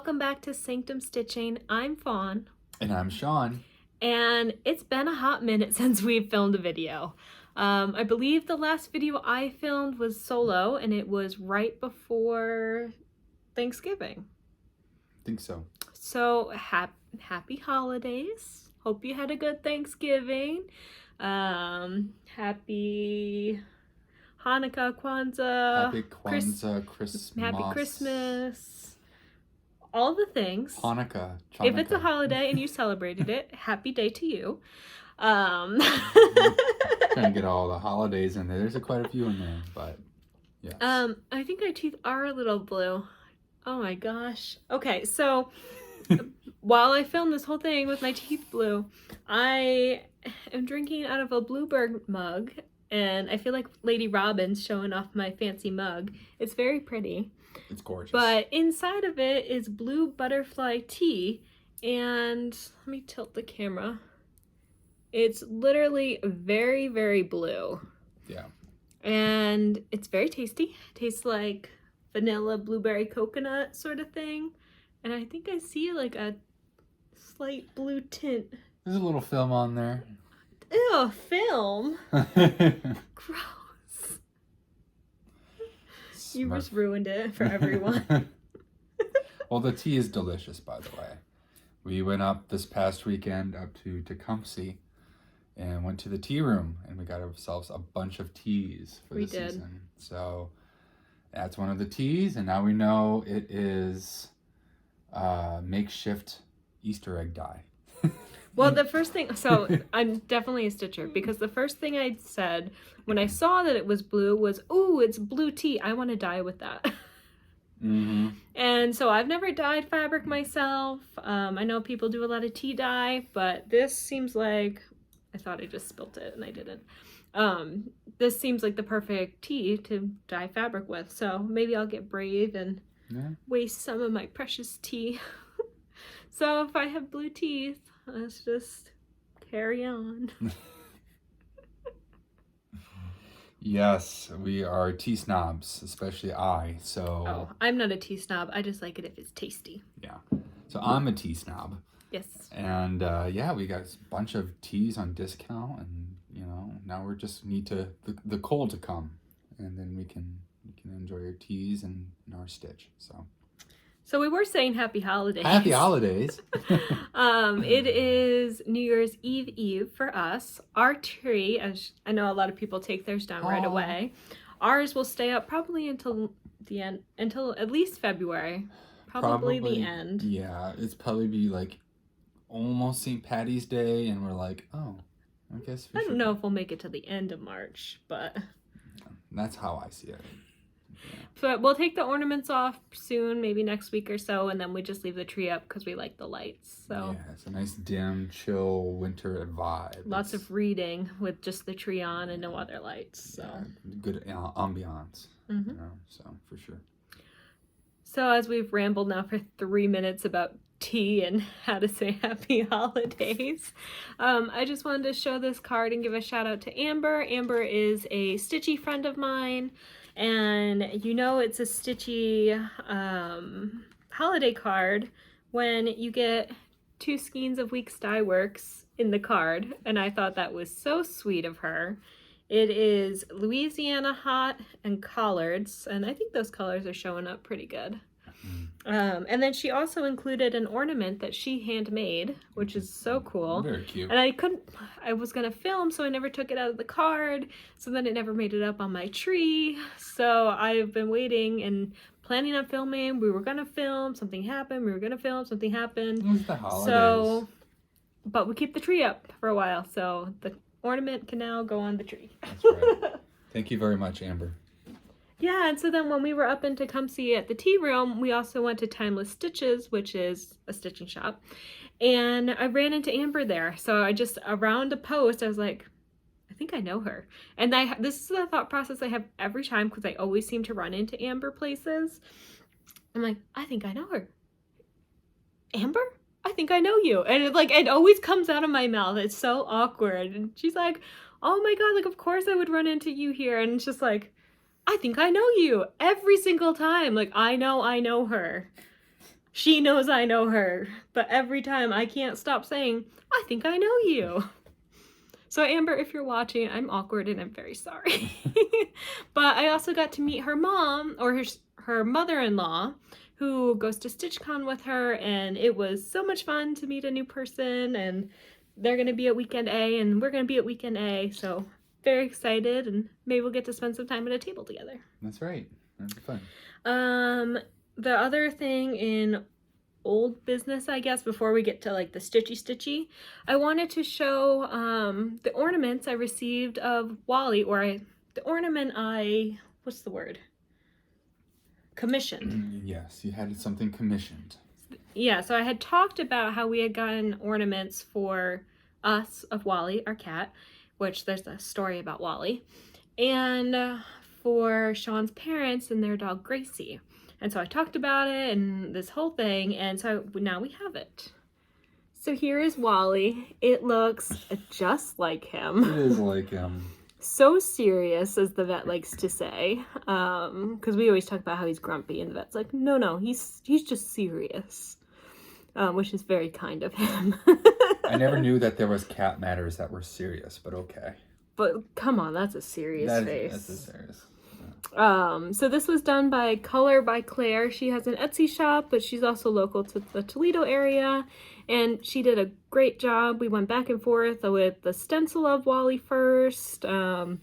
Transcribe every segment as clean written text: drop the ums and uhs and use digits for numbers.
welcome back to Sanctum Stitching. I'm Fawn. And I'm Shawn. And it's been a hot minute since we've filmed a video. I believe the last video I filmed was solo, and it was right before Thanksgiving. I think so. So, happy holidays. Hope you had a good Thanksgiving. Happy Hanukkah, Kwanzaa. Happy Kwanzaa, Christmas. Happy Christmas. All the things. Hanukkah. If it's a holiday and you celebrated it, happy day to you. Trying to get all the holidays in there. There's quite a few in there, but yes. I think our teeth are a little blue. Oh my gosh. Okay, so while I filmed this whole thing with my teeth blue, I am drinking out of a Bluebird mug, and I feel like Lady Robin's showing off my fancy mug. It's very pretty. It's gorgeous. But inside of it is blue butterfly tea, and let me tilt the camera. It's literally very, very blue. Yeah. And it's very tasty. It tastes like vanilla blueberry coconut sort of thing. And I think I see like a slight blue tint. There's a little film on there. Ew, film? Gross. You just ruined it for everyone. Well, the tea is delicious, by the way. We went up this past weekend up to Tecumseh and went to the tea room, and we got ourselves a bunch of teas for the season. So that's one of the teas, and now we know it is makeshift Easter egg dye. Well, the first thing, so I'm definitely a stitcher, because the first thing I said when I saw that it was blue was, ooh, it's blue tea. I want to dye with that. Mm-hmm. And so I've never dyed fabric myself. I know people do a lot of tea dye, but this seems like, I thought I just spilt it and I didn't. This seems like the perfect tea to dye fabric with. So maybe I'll get brave and waste some of my precious tea. So if I have blue teeth, let's just carry on. Yes, we are tea snobs, especially I. So oh, I'm not a tea snob. I just like it if it's tasty. Yeah. So I'm a tea snob. Yes. And yeah, we got a bunch of teas on discount, and you know, now we're just need the cold to come, and then we can enjoy our teas and our stitch. So we were saying happy holidays. Happy holidays. It is New Year's Eve for us. Our tree, as I know a lot of people take theirs down right away. Ours will stay up probably until the end, until at least February. Probably the end. Yeah, it's probably be like almost St. Patty's Day, and we're like, oh, I guess I don't know if we'll make it to the end of March, but that's how I see it. Yeah. But we'll take the ornaments off soon, maybe next week or so, and then we just leave the tree up because we like the lights. So yeah, it's a nice dim, chill winter vibe. Lots of reading with just the tree on and no other lights. So yeah, good ambiance. Mm-hmm. You know, so for sure. So as we've rambled now for 3 minutes about tea and how to say happy holidays, I just wanted to show this card and give a shout out to Amber. Amber is a stitchy friend of mine, and you know it's a stitchy holiday card when you get 2 skeins of Weeks Dye Works in the card, and I thought that was so sweet of her. It is Louisiana Hot and Collards, and I think those colors are showing up pretty good. And then she also included an ornament that she handmade, which is so cool. Very cute. And I was gonna film, so I never took it out of the card, so then it never made it up on my tree. So I've been waiting and planning on filming. We were gonna film, something happened, we were gonna film, something happened. It was the holidays. So, but we keep the tree up for a while, so the ornament can now go on the tree. That's right. Thank you very much, Amber. Yeah, and so then when we were up in Tecumseh at the tea room, we also went to Timeless Stitches, which is a stitching shop, and I ran into Amber there. So I just, around a post, I was like, I think I know her. And this is the thought process I have every time, because I always seem to run into Amber places. I'm like, I think I know her. Amber? I think I know you. And it always comes out of my mouth. It's so awkward. And she's like, oh my God, like, of course I would run into you here. And it's just like, I think I know you every single time. Like, I know her. She knows I know her, but every time I can't stop saying, I think I know you. So Amber, if you're watching, I'm awkward and I'm very sorry. But I also got to meet her mom, or her mother-in-law, who goes to StitchCon with her, and it was so much fun to meet a new person, and they're going to be at Weekend A, and we're going to be at Weekend A, so very excited, and maybe we'll get to spend some time at a table together. That's right. That'd be fun. The other thing in old business, I guess, before we get to like the stitchy, I wanted to show the ornaments I received of Wally, the ornament what's the word? Commissioned. Yes, you had something commissioned. Yeah, so I had talked about how we had gotten ornaments for us of Wally, our cat, which there's a story about Wally, and for Shawn's parents and their dog Gracie. And so I talked about it and this whole thing, and so now we have it. So here is Wally. It looks just like him. It is like him. So serious, as the vet likes to say, because we always talk about how he's grumpy, and the vet's like, no, he's just serious, which is very kind of him. I never knew that there was cat matters that were serious, but okay. But come on, that's a serious face. That's a serious. So this was done by Color by Claire. She has an Etsy shop, but she's also local to the Toledo area, and she did a great job. We went back and forth with the stencil of Wally first. I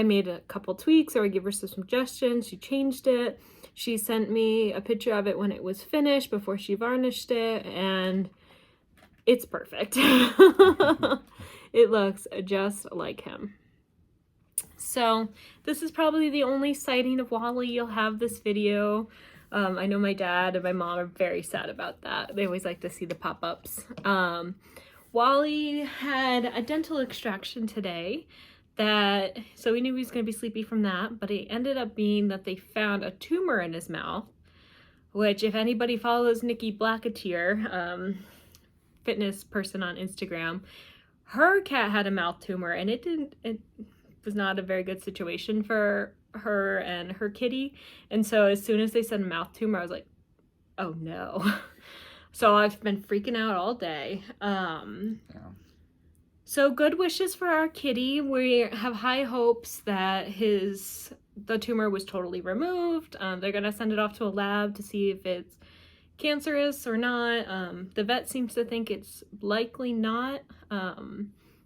made a couple tweaks, or I gave her some suggestions. She changed it. She sent me a picture of it when it was finished before she varnished it, and it's perfect. It looks just like him. So this is probably the only sighting of Wally you'll have this video. I know my dad and my mom are very sad about that. They always like to see the pop-ups. Wally had a dental extraction today so we knew he was going to be sleepy from that, but it ended up being that they found a tumor in his mouth, which if anybody follows Nikki Blacketeer, fitness person on Instagram, her cat had a mouth tumor, and it was not a very good situation for her and her kitty. And so as soon as they said mouth tumor, I was like, oh no. So I've been freaking out all day. Yeah. So good wishes for our kitty. We have high hopes that the tumor was totally removed. They're gonna send it off to a lab to see if it's cancerous or not. The vet seems to think it's likely not,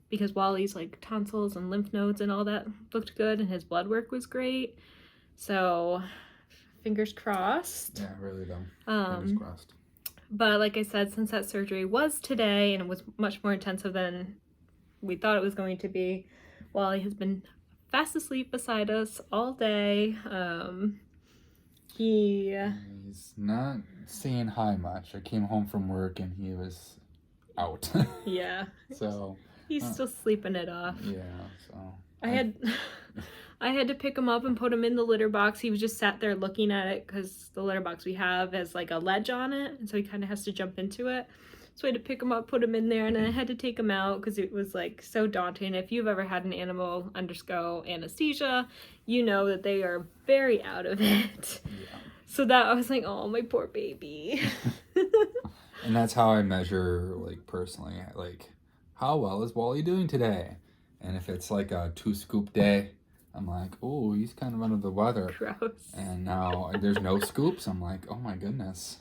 because Wally's like tonsils and lymph nodes and all that looked good, and his blood work was great. So fingers crossed. Yeah, really though. Fingers crossed. But like I said, since that surgery was today and it was much more intensive than we thought it was going to be, Wally has been fast asleep beside us all day. He's not saying hi much. I came home from work and he was out. Yeah. So he's still sleeping it off. Yeah, so I had to pick him up and put him in the litter box. He was just sat there looking at it because the litter box we have has like a ledge on it, and so he kind of has to jump into it. So I had to pick him up, put him in there, and then I had to take him out because it was like so daunting. If you've ever had an animal undergo anesthesia, you know that they are very out of it. Yeah. So that I was like, oh, my poor baby. And that's how I measure, like, personally, like, how well is Wally doing today? And if it's like a 2-scoop day, I'm like, oh, he's kind of under the weather. Gross. And now there's no scoops. I'm like, oh my goodness.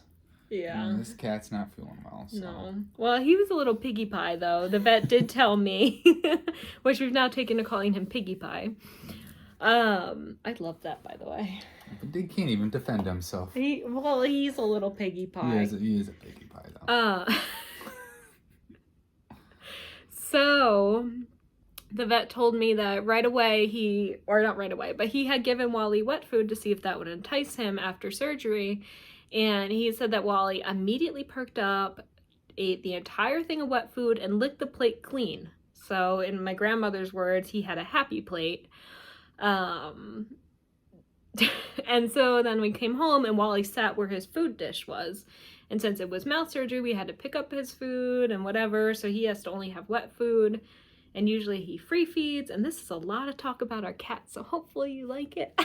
Yeah. This cat's not feeling well. So. No. Well, he was a little piggy pie, though. The vet did tell me, which we've now taken to calling him Piggy Pie. I love that, by the way. But he can't even defend himself. He's a little piggy pie. He is a piggy pie, though. So the vet told me that right away he had given Wally wet food to see if that would entice him after surgery. And he said that Wally immediately perked up, ate the entire thing of wet food, and licked the plate clean. So in my grandmother's words, he had a happy plate. And so then we came home and Wally sat where his food dish was. And since it was mouth surgery, we had to pick up his food and whatever. So he has to only have wet food. And usually he free feeds. And this is a lot of talk about our cat, so hopefully you like it.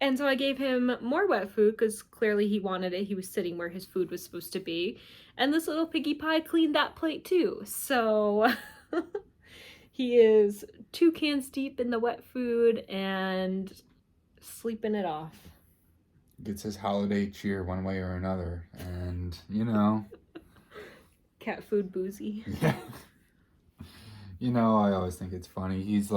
And so I gave him more wet food because clearly he wanted it. He was sitting where his food was supposed to be. And this little piggy pie cleaned that plate too. So he is 2 cans deep in the wet food and sleeping it off. Gets his holiday cheer one way or another. And, Cat food boozy. Yeah. I always think it's funny. He's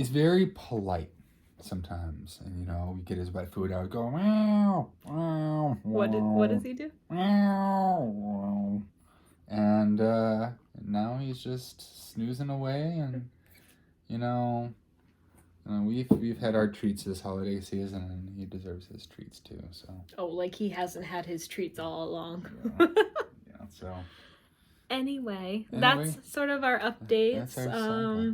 very polite sometimes. And, we get his wet food out, go, meow, meow, What does he do? Meow. And now he's just snoozing away. And, we've had our treats this holiday season, and he deserves his treats too. So. Oh, like he hasn't had his treats all along. Yeah. So. Anyway, that's sort of our updates. That's our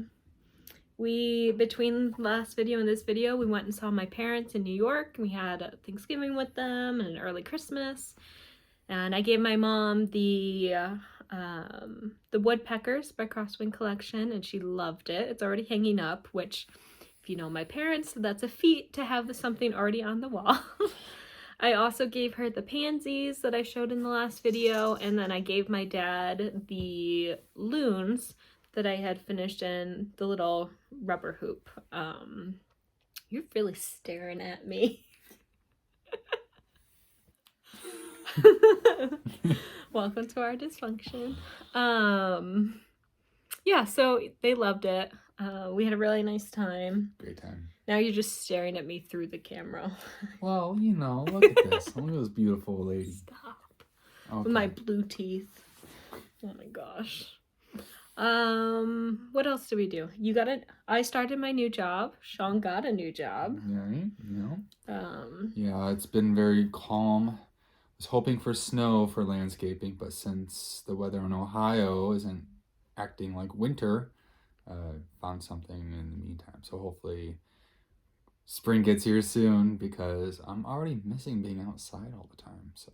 We, between last video and this video, we went and saw my parents in New York. We had a Thanksgiving with them and an early Christmas. And I gave my mom the Woodpeckers by Crosswind Collection, and she loved it. It's already hanging up, which, if you know my parents, that's a feat to have something already on the wall. I also gave her the pansies that I showed in the last video, and then I gave my dad the loons that I had finished in the little rubber hoop. You're really staring at me. Welcome to our dysfunction. Yeah, so they loved it. We had a really nice time. Great time. Now you're just staring at me through the camera. Well, look at this. Look at this beautiful lady. Stop. Okay. With my blue teeth. Oh my gosh. What else do we do? I started my new job. Shawn got a new job. Right, yeah, it's been very calm. I was hoping for snow for landscaping, but since the weather in Ohio isn't acting like winter, found something in the meantime. So hopefully spring gets here soon, because I'm already missing being outside all the time. So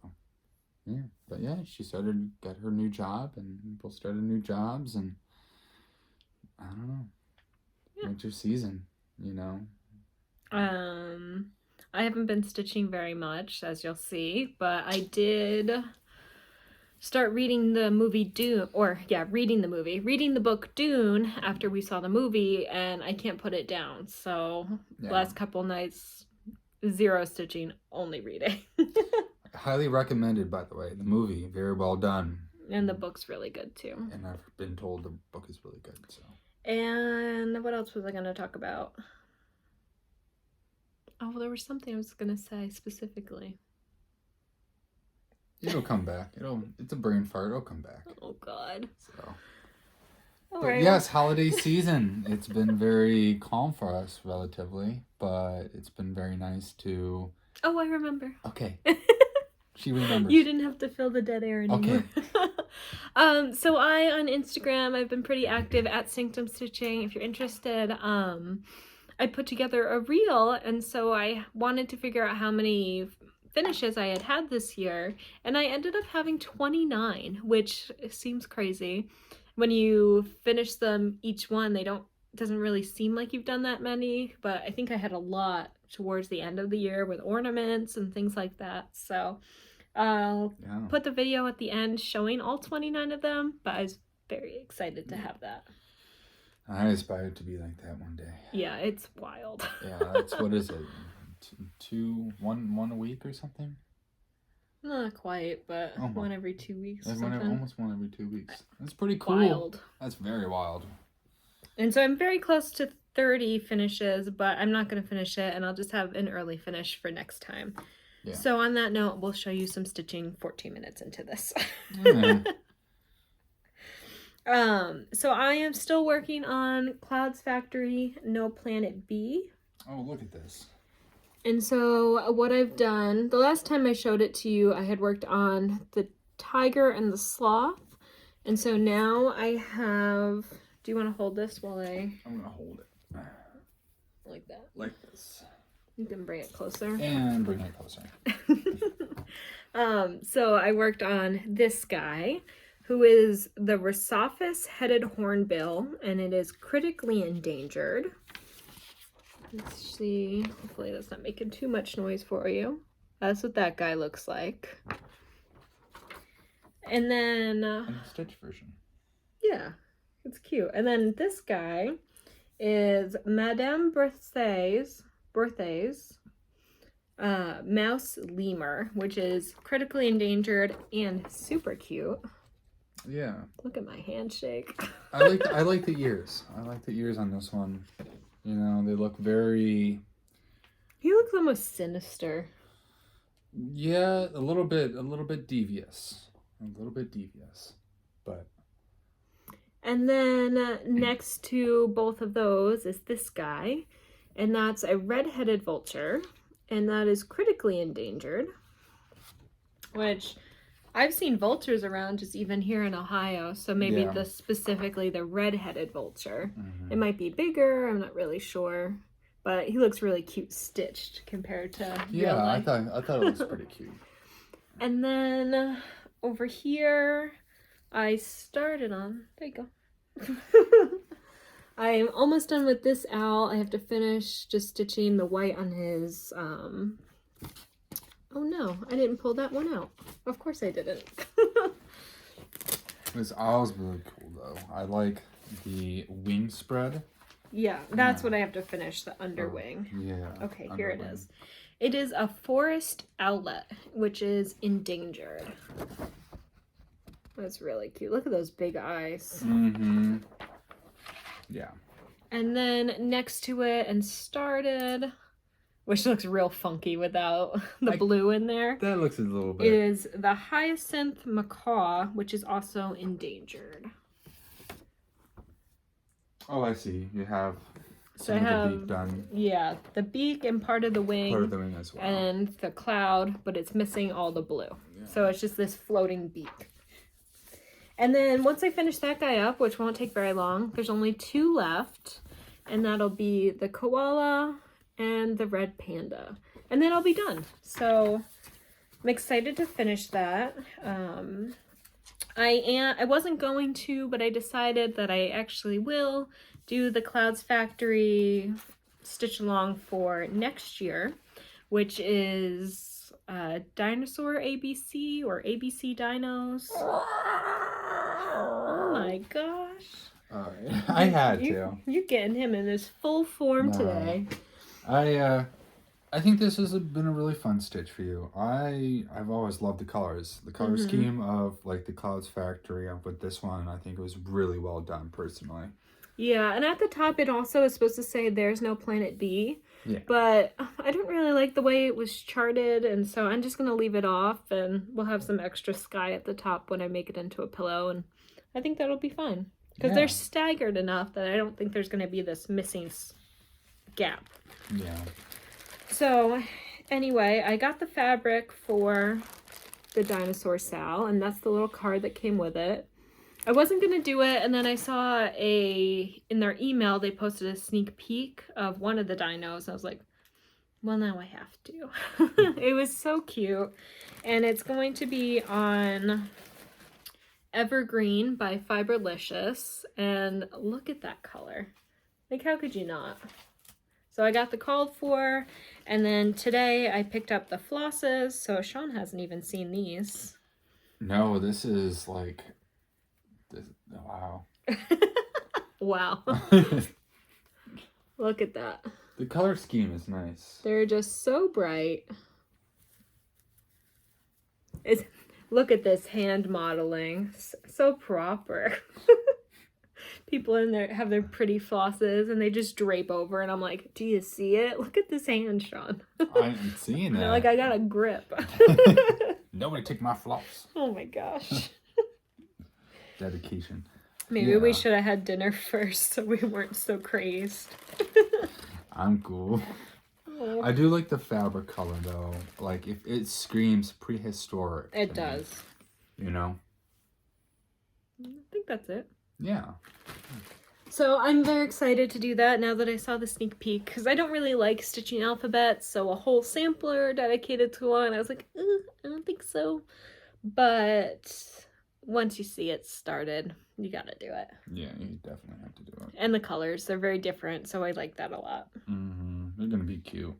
yeah, but yeah, she got her new job, and people started new jobs, and I don't know. Yeah. Winter season, I haven't been stitching very much, as you'll see, but I did start reading the book Dune after we saw the movie, and I can't put it down. So last couple nights, 0 stitching, only reading. Highly recommended, by the way. The movie, very well done. And the book's really good too. And I've been told the book is really good. So. And what else was I going to talk about? Oh, there was something I was going to say specifically. It'll come back. It's a brain fart. It'll come back. Oh, God. So. All But right. yes, holiday season. It's been very calm for us, relatively. But it's been very nice to... Oh, I remember. Okay. She remembers. You didn't have to fill the dead air anymore. Okay. So on Instagram, I've been pretty active at Sanctum Stitching. If you're interested, I put together a reel, and so I wanted to figure out how many finishes I had this year, and I ended up having 29, which seems crazy. When you finish them each one, doesn't really seem like you've done that many, but I think I had a lot towards the end of the year with ornaments and things like that. So I'll put the video at the end showing all 29 of them, but I was very excited to have that. I aspire to be like that one day. Yeah, it's wild. Yeah, that's, what is it? One a week or something? Not quite, but one every 2 weeks or something. Almost one every 2 weeks. That's pretty cool. Wild. That's very wild. And so I'm very close to 30 finishes, but I'm not going to finish it, and I'll just have an early finish for next time. Yeah. So on that note, we'll show you some stitching 14 minutes into this. So I am still working on Clouds Factory No Planet B. Oh, look at this. And so what I've done, the last time I showed it to you, I had worked on the tiger and the sloth. And so now I have, do you want to hold this while I'm going to hold it. Like that. Like this. You can bring it closer. And bring it closer. So I worked on this guy, who is the Rhinoceros headed hornbill, and it is critically endangered. Let's see. Hopefully that's not making too much noise for you. That's what that guy looks like. And then... and the stitch version. Yeah, it's cute. And then this guy is Madame Berthay's mouse lemur, which is critically endangered and super cute. Yeah. Look at my handshake. I like the ears. I like the ears on this one. You know, they look very... He looks almost sinister. Yeah, a little bit devious. A little bit devious. But... And then next to both of those is this guy, and that's a red-headed vulture, and that is critically endangered, which I've seen vultures around just even here in Ohio, so maybe specifically the red-headed vulture. It might be bigger, I'm not really sure, but he looks really cute stitched compared to real life. I thought it looks pretty cute. And then over here, I started on, there you go. I'm almost done with this owl. I have to finish just stitching the white on his, oh no, I didn't pull that one out. Of course I didn't. This owl's really cool though. I like the wing spread. Yeah, that's what I have to finish, the underwing. Yeah. Okay, here it is. It is a forest owlet, which is endangered. That's really cute. Look at those big eyes. Mm-hmm. Yeah. And then next to it and started, which looks real funky without the blue in there. That looks a little bit. Is the Hyacinth Macaw, which is also endangered. Oh, I see. You have So I some of have the beak done. Yeah, the beak and part of the wing. Part of the wing as well. And the cloud, but it's missing all the blue. Yeah. So it's just this floating beak. And then once I finish that guy up, which won't take very long, there's only 2 left. And that'll be the koala and the red panda. And then I'll be done. So I'm excited to finish that. I wasn't going to, but I decided that I actually will do the Clouds Factory stitch along for next year, which is Dinosaur ABC or ABC Dinos. Oh my gosh. All right. I had to. You're getting him in his full form today. I think this has been a really fun stitch for you. I've always loved the colors. The color scheme of like the Clouds Factory with this one, I think it was really well done personally. Yeah, and at the top it also is supposed to say there's no planet B. Yeah. But I don't really like the way it was charted, and so I'm just going to leave it off, and we'll have some extra sky at the top when I make it into a pillow, and I think that'll be fine. Because they're staggered enough that I don't think there's going to be this missing gap. Yeah. So, anyway, I got the fabric for the dinosaur Sal, and that's the little card that came with it. I wasn't going to do it, and then I saw in their email, they posted a sneak peek of one of the dinos. I was like, well, now I have to. It was so cute. And it's going to be on Evergreen by Fiberlicious. And look at that color. Like, how could you not? So I got the called for, and then today I picked up the flosses. So Shawn hasn't even seen these. No, this is like... Wow. Wow. Look at that. The color scheme is nice. They're just so bright. Look at this hand modeling. So proper. People in there have their pretty flosses and they just drape over, and I'm like, do you see it? Look at this hand, Shawn. I'm seeing that. Like, I got a grip. Nobody take my floss. Oh my gosh. Dedication. Maybe we should have had dinner first so we weren't so crazed. I'm cool. Oh. I do like the fabric color though. Like, if it screams prehistoric. It does. You know? I think that's it. Yeah. So I'm very excited to do that now that I saw the sneak peek, because I don't really like stitching alphabets, so a whole sampler dedicated to one, I was like, I don't think so. But once you see it started, you gotta do it. Yeah, you definitely have to do it. And the colors, they're very different, so I like that a lot. Mm-hmm. They're gonna be cute.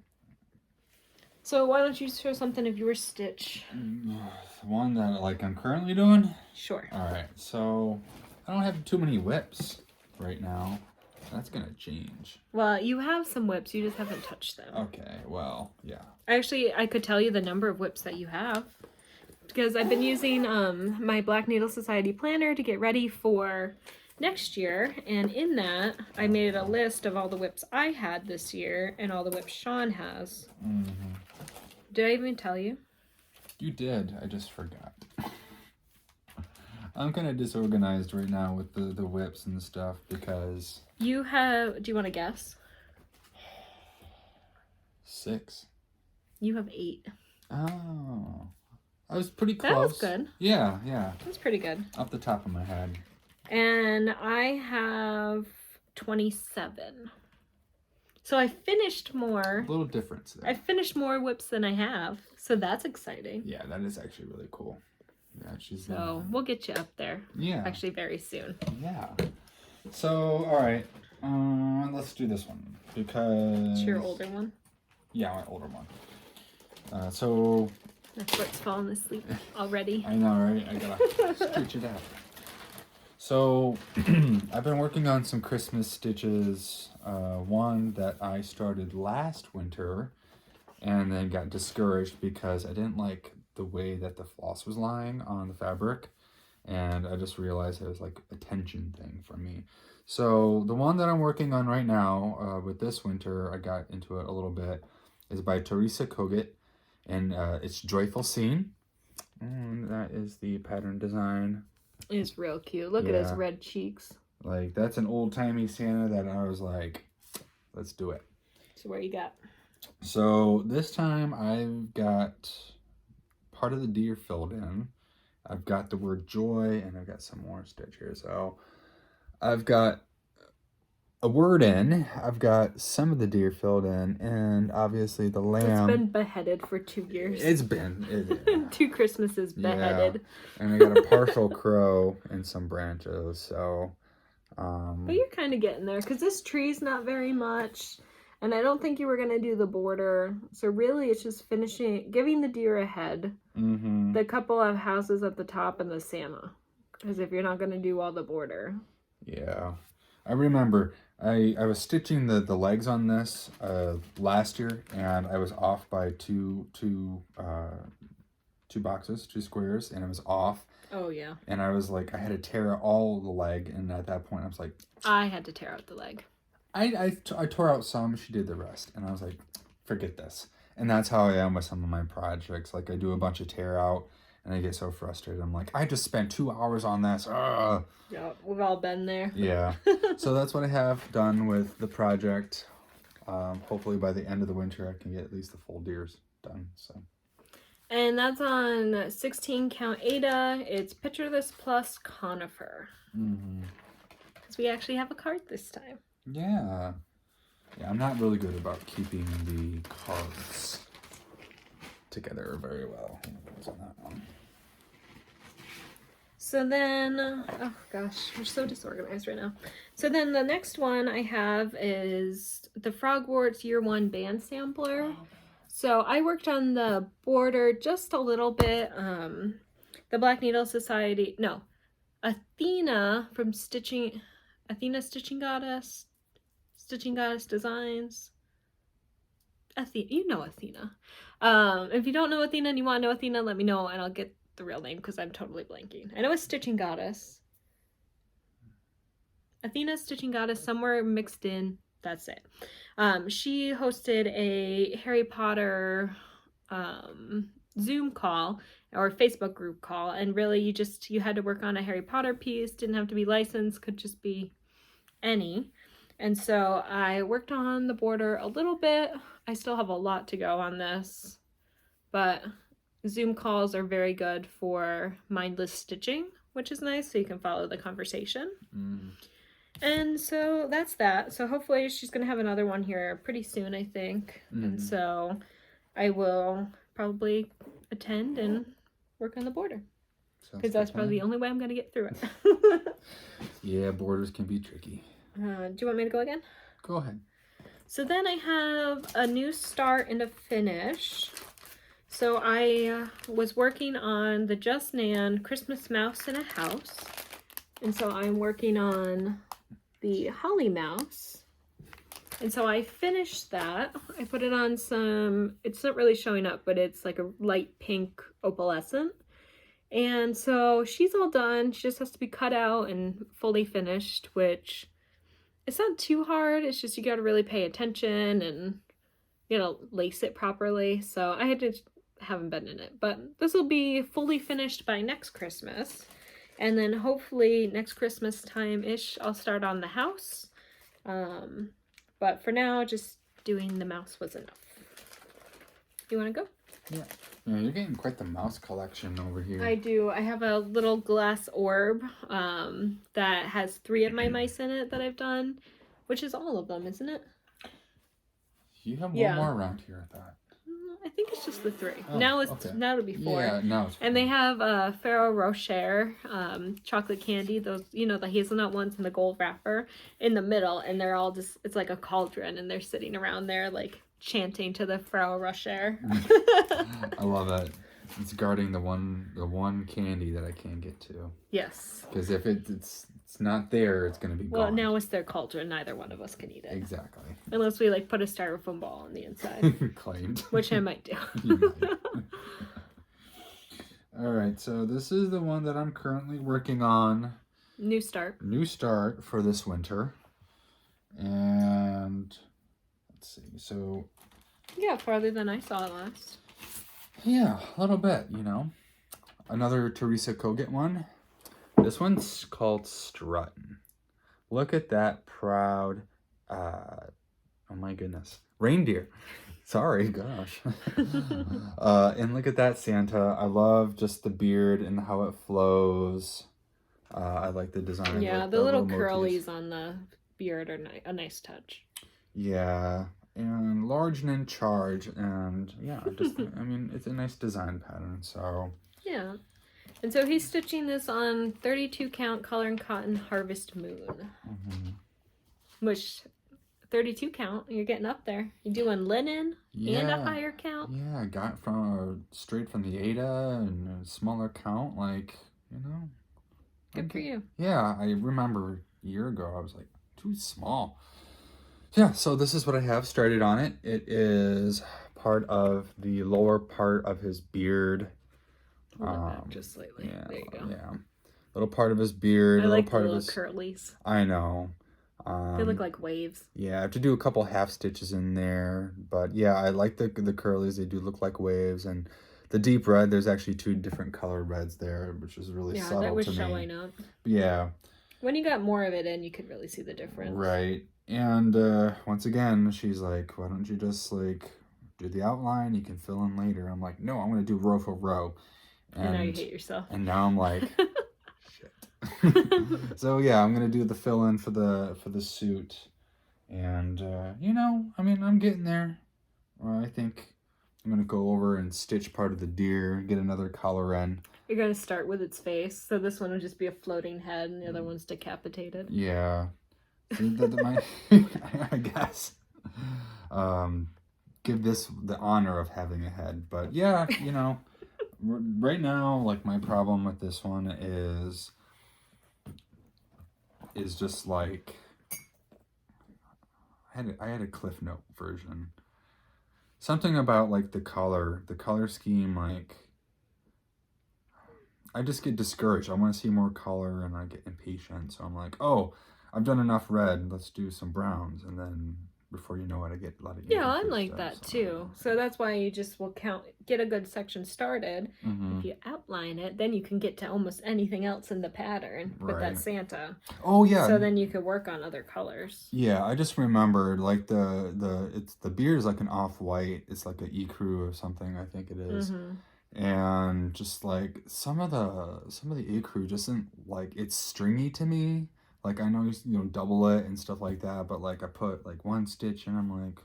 So why don't you show something of your stitch? The one that like I'm currently doing? Sure. Alright, so I don't have too many whips right now. That's gonna change. Well, you have some whips, you just haven't touched them. Okay, well, yeah. Actually, I could tell you the number of whips that you have. Because I've been using my Black Needle Society planner to get ready for next year. And in that, I made a list of all the whips I had this year and all the whips Shawn has. Mm-hmm. Did I even tell you? You did. I just forgot. I'm kind of disorganized right now with the whips and stuff because... You have... Do you want to guess? 6. You have 8. Oh. I was pretty close. That was good. Yeah, yeah. That's pretty good. Off the top of my head. And I have 27. So I finished more. A little difference there. I finished more whips than I have. So that's exciting. Yeah, that is actually really cool. Yeah, she's... So we'll get you up there. Yeah. Actually, very soon. Yeah. So, alright. Let's do this one. Because... It's your older one? Yeah, my older one. So... My foot's falling asleep already. I know, right? I gotta stitch it out. So, I've been working on some Christmas stitches. One that I started last winter and then got discouraged because I didn't like the way that the floss was lying on the fabric. And I just realized it was like a tension thing for me. So, the one that I'm working on right now with this winter, I got into it a little bit, is by Teresa Kogut. And it's Joyful Scene. And that is the pattern design. It's real cute. Look at his red cheeks. Like, that's an old-timey Santa that I was like, let's do it. So what you got? So this time I've got part of the deer filled in. I've got the word joy, and I've got some more stitch here. So I've got a word in, I've got some of the deer filled in, and obviously the lamb. It's been beheaded for 2 years. It's been. 2 Christmases beheaded. Yeah. And I got a partial crow and some branches, so. But you're kind of getting there, because this tree's not very much, and I don't think you were going to do the border. So really it's just giving the deer a head, the couple of houses at the top, and the Santa. Because if you're not going to do all the border. Yeah. I remember I was stitching the legs on this last year, and I was off by two boxes, 2 squares, and it was off. Oh, yeah. And I was like, I had to tear out all the leg, and at that point I was like... I had to tear out the leg. I tore out some, she did the rest, and I was like, forget this. And that's how I am with some of my projects. Like, I do a bunch of tear out, and I get so frustrated. I'm like, I just spent 2 hours on this. Ugh. Yeah, we've all been there. Yeah. So that's what I have done with the project. Hopefully by the end of the winter I can get at least the full deers done. So. And that's on 16 count Ada. It's Picture This plus Conifer. Because we actually have a card this time. Yeah. Yeah, I'm not really good about keeping the cards together very well. On that one. So then, oh gosh, we're so disorganized right now. So then the next one I have is the Frogwarts Year 1 band sampler. So I worked on the border just a little bit. The Black Needle Society, no, Athena from Athena Stitching Goddess Designs. Athena, you know Athena. If you don't know Athena and you want to know Athena, let me know and I'll get the real name because I'm totally blanking. I know it's Stitching Goddess. Athena Stitching Goddess, somewhere mixed in. That's it. She hosted a Harry Potter Zoom call or Facebook group call, and really you had to work on a Harry Potter piece. Didn't have to be licensed, could just be any. And so I worked on the border a little bit. I still have a lot to go on this, but Zoom calls are very good for mindless stitching, which is nice, so you can follow the conversation. And so that's that. So hopefully she's going to have another one here pretty soon, I think. And so I will probably attend and work on the border. Because that's probably the only way I'm going to get through it. Yeah, borders can be tricky. Do you want me to go again? Go ahead. So then I have a new start and a finish. So I was working on the Just Nan Christmas Mouse in a House. And so I'm working on the Holly Mouse. And so I finished that. I put it on some, it's not really showing up, but it's like a light pink opalescent. And so she's all done. She just has to be cut out and fully finished, which it's not too hard. It's just you got to really pay attention and, you know, lace it properly. So I haven't been in it, but this will be fully finished by next Christmas. And then hopefully next Christmas time-ish, I'll start on the house. But for now, just doing the mouse was enough. You want to go? Yeah. Yeah, you're getting quite the mouse collection over here. I do. I have a little glass orb that has 3 of my mice in it that I've done, which is all of them, isn't it? You have one more around here, I thought. I think it's just the 3. Oh, now okay. Now it'll be 4. Yeah, now it's 4. And they have Ferrero Rocher chocolate candy, those, you know, the hazelnut ones in the gold wrapper in the middle, and they're all just, it's like a cauldron, and they're sitting around there like chanting to the Ferrero Rocher. I love it. It's guarding the one candy that I can't get to. Yes. Because if it's not there, it's going to be gone. Well, now it's their cauldron. Neither one of us can eat it. Exactly. Unless we like put a styrofoam ball on the inside. Claimed. Which I might do. You might. All right, so this is the one that I'm currently working on. New start. New start for this winter. And let's see. So yeah, farther than I saw it last. Yeah, a little bit, you know. Another Teresa Kogut one. This one's called Struttin'. Look at that proud, oh my goodness, reindeer. Sorry, gosh. And look at that Santa. I love just the beard and how it flows. I like the design. Yeah, like the little motifs. curlies on the beard are a nice touch. Yeah, and large and in charge, and yeah, just I mean, it's a nice design pattern. So yeah, and so he's stitching this on 32 count color and cotton Harvest Moon, which 32 count, you're getting up there. You're doing linen and a higher count. Yeah, I got straight from the Ada and a smaller count, like, you know. Good for you. Yeah, I remember a year ago I was like, too small. Yeah, so this is what I have started on it. It is part of the lower part of his beard. Hold it back just slightly. Yeah, there you go. Yeah, little part of his beard. I like part the little of his curlies. I know. They look like waves. Yeah, I have to do a couple half stitches in there, but yeah, I like the curlies. They do look like waves, and the deep red. There's actually 2 different colored reds there, which is really subtle to me. Yeah, that was showing up. Yeah. When you got more of it in, you could really see the difference. Right. And once again, she's like, why don't you just like do the outline? You can fill in later. I'm like, no, I'm going to do row for row. And now you hate yourself. And now I'm like, shit. So yeah, I'm going to do the fill in for the suit. And, you know, I mean, I'm getting there. I think I'm going to go over and stitch part of the deer, get another collar in. You're going to start with its face. So this one will just be a floating head and the other one's decapitated. Yeah. I guess. Give this the honor of having a head. But yeah, you know, right now, like, my problem with this one is just like, I had a Cliff Note version. Something about like the color scheme, like, I just get discouraged. I want to see more color and I get impatient. So I'm like, oh, I've done enough red. Let's do some browns. And then before you know it, I get a lot of yeah, I'm like that too. So that's why you just will get a good section started. If you outline it, then you can get to almost anything else in the pattern with that Santa. Oh yeah. So then you could work on other colors. Yeah, I just remembered like the beard is like an off-white. It's like an ecru or something, I think it is. And just like some of the ecru just isn't like, it's stringy to me. Like, I know you know, double it and stuff like that, but like I put like 1 stitch and I'm like,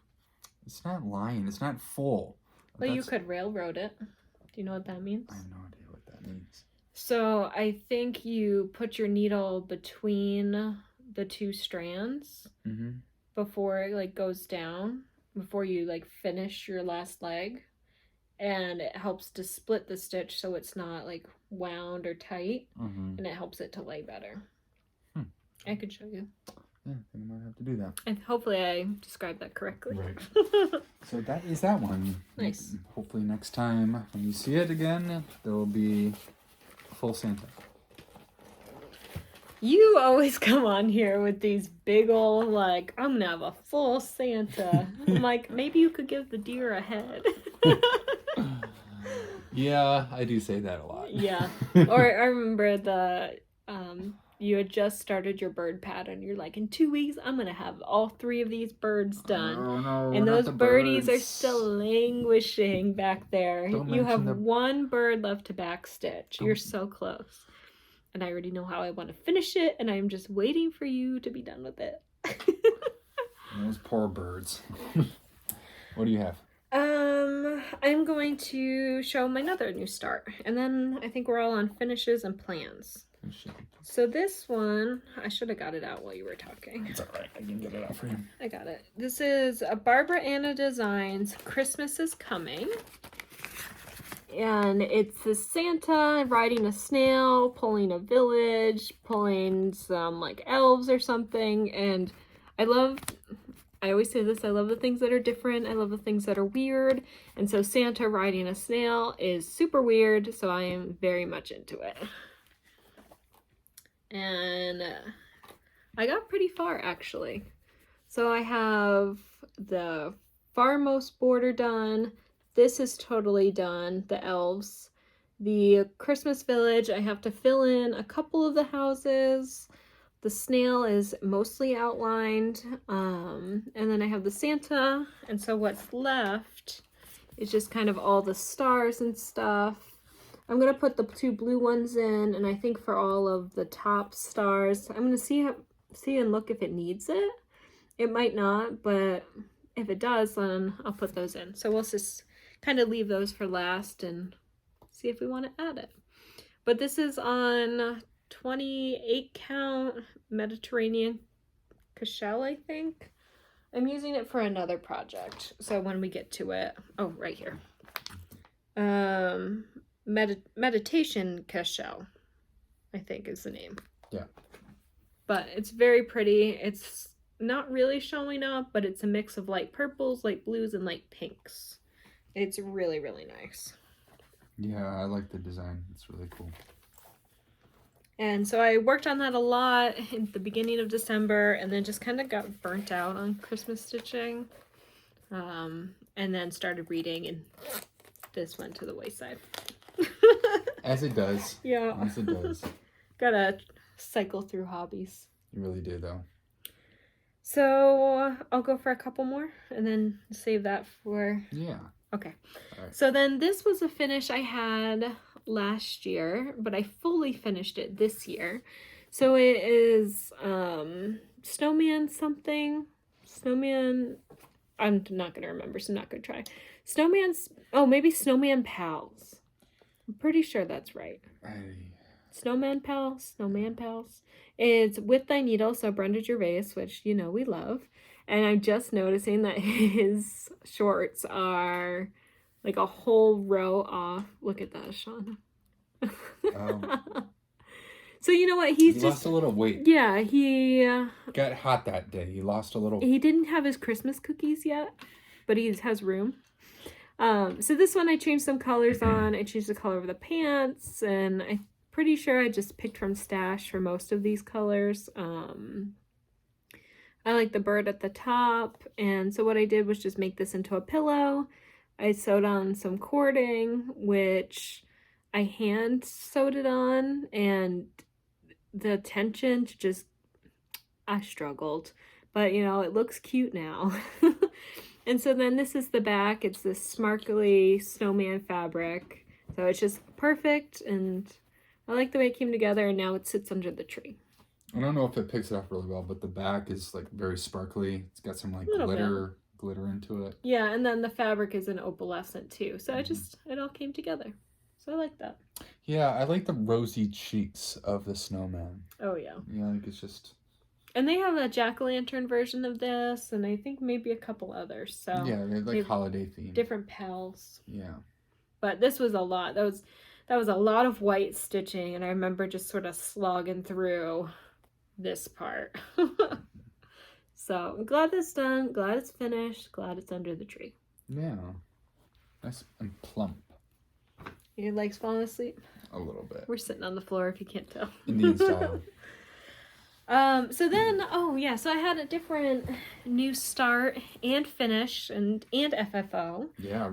it's not lying, it's not full. Well, you could railroad it. Do you know what that means? I have no idea what that means. So I think you put your needle between the 2 strands, before it like goes down, before you like finish your last leg, and it helps to split the stitch so it's not like wound or tight, and it helps it to lay better. I could show you. Yeah, I think I might have to do that. And hopefully I described that correctly. Right. So that is that one. Nice. Hopefully next time when you see it again, there will be a full Santa. You always come on here with these big old, like, I'm gonna have a full Santa. I'm like, maybe you could give the deer a head. Yeah, I do say that a lot. Yeah. Or I remember you had just started your bird pattern. You're like, in 2 weeks, I'm gonna have all 3 of these birds done. Oh, no, and those birdies birds. are still languishing back there. You have one bird left to backstitch. You're so close. And I already know how I want to finish it, and I'm just waiting for you to be done with it. Those poor birds. What do you have? I'm going to show my another new start, and then I think we're all on finishes and plans. So this one, I should have got it out while you were talking. It's alright, I can get it out for you. I got it. This is a Barbara Anna Designs Christmas is Coming. And it's a Santa riding a snail, pulling a village, pulling some like elves or something. And I always say this, I love the things that are different. I love the things that are weird. And so Santa riding a snail is super weird. So I am very much into it. And I got pretty far actually. So I have the farmost border done. This is totally done, the elves. The Christmas village, I have to fill in a couple of the houses. The snail is mostly outlined. And then I have the Santa. And so what's left is just kind of all the stars and stuff. I'm going to put the 2 blue ones in, and I think for all of the top stars, I'm going to see and look if it needs it. It might not, but if it does, then I'll put those in. So we'll just kind of leave those for last and see if we want to add it. But this is on 28 count Mediterranean Cashel, I think. I'm using it for another project. So when we get to it, oh, right here. Meditation Cashel, I think is the name. Yeah. But it's very pretty. It's not really showing up, but it's a mix of light purples, light blues, and light pinks. It's really, really nice. Yeah, I like the design. It's really cool. And so I worked on that a lot in the beginning of December, and then just kind of got burnt out on Christmas stitching. And then started reading, and this went to the wayside. As it does. Yeah. As it does. Gotta cycle through hobbies. You really do, though. So I'll go for a couple more, and then save that for... Yeah. Okay. All right. So then this was a finish I had last year, but I fully finished it this year. So it is Snowman something. Snowman, I'm not going to remember, so I'm not going to try. Maybe Snowman Pals. I'm pretty sure that's right. Snowman Pals. It's With Thy Needle, so Brenda Gervais, which, you know, we love. And I'm just noticing that his shorts are like a whole row off. Look at that, Shawn. So you know what? He lost a little weight. Yeah, he got hot that day. He lost a little. He didn't have his Christmas cookies yet, but he has room. So this one I changed some colors on. I changed the color of the pants, and I'm pretty sure I just picked from Stash for most of these colors. I like the bird at the top, and so what I did was just make this into a pillow. I sewed on some cording, which I hand sewed it on, and the tension just, I struggled. But, you know, it looks cute now. And so then this is the back. It's this sparkly snowman fabric. So it's just perfect, and I like the way it came together, and now it sits under the tree. I don't know if it picks it up really well, but the back is like very sparkly. It's got some like glitter into it. Yeah, and then the fabric is an opalescent too. So it all came together. So I like that. Yeah, I like the rosy cheeks of the snowman. Oh yeah. Yeah, like it's just And they have a jack-o'-lantern version of this, and I think maybe a couple others. So yeah, they have like holiday theme. Different pals. Yeah. But this was a lot. That was a lot of white stitching, and I remember just sort of slogging through this part. So I'm glad it's done, glad it's finished, glad it's under the tree. Yeah. Nice and plump. Your legs falling asleep? A little bit. We're sitting on the floor if you can't tell. Indian style. So then, so I had a different new start and finish and FFO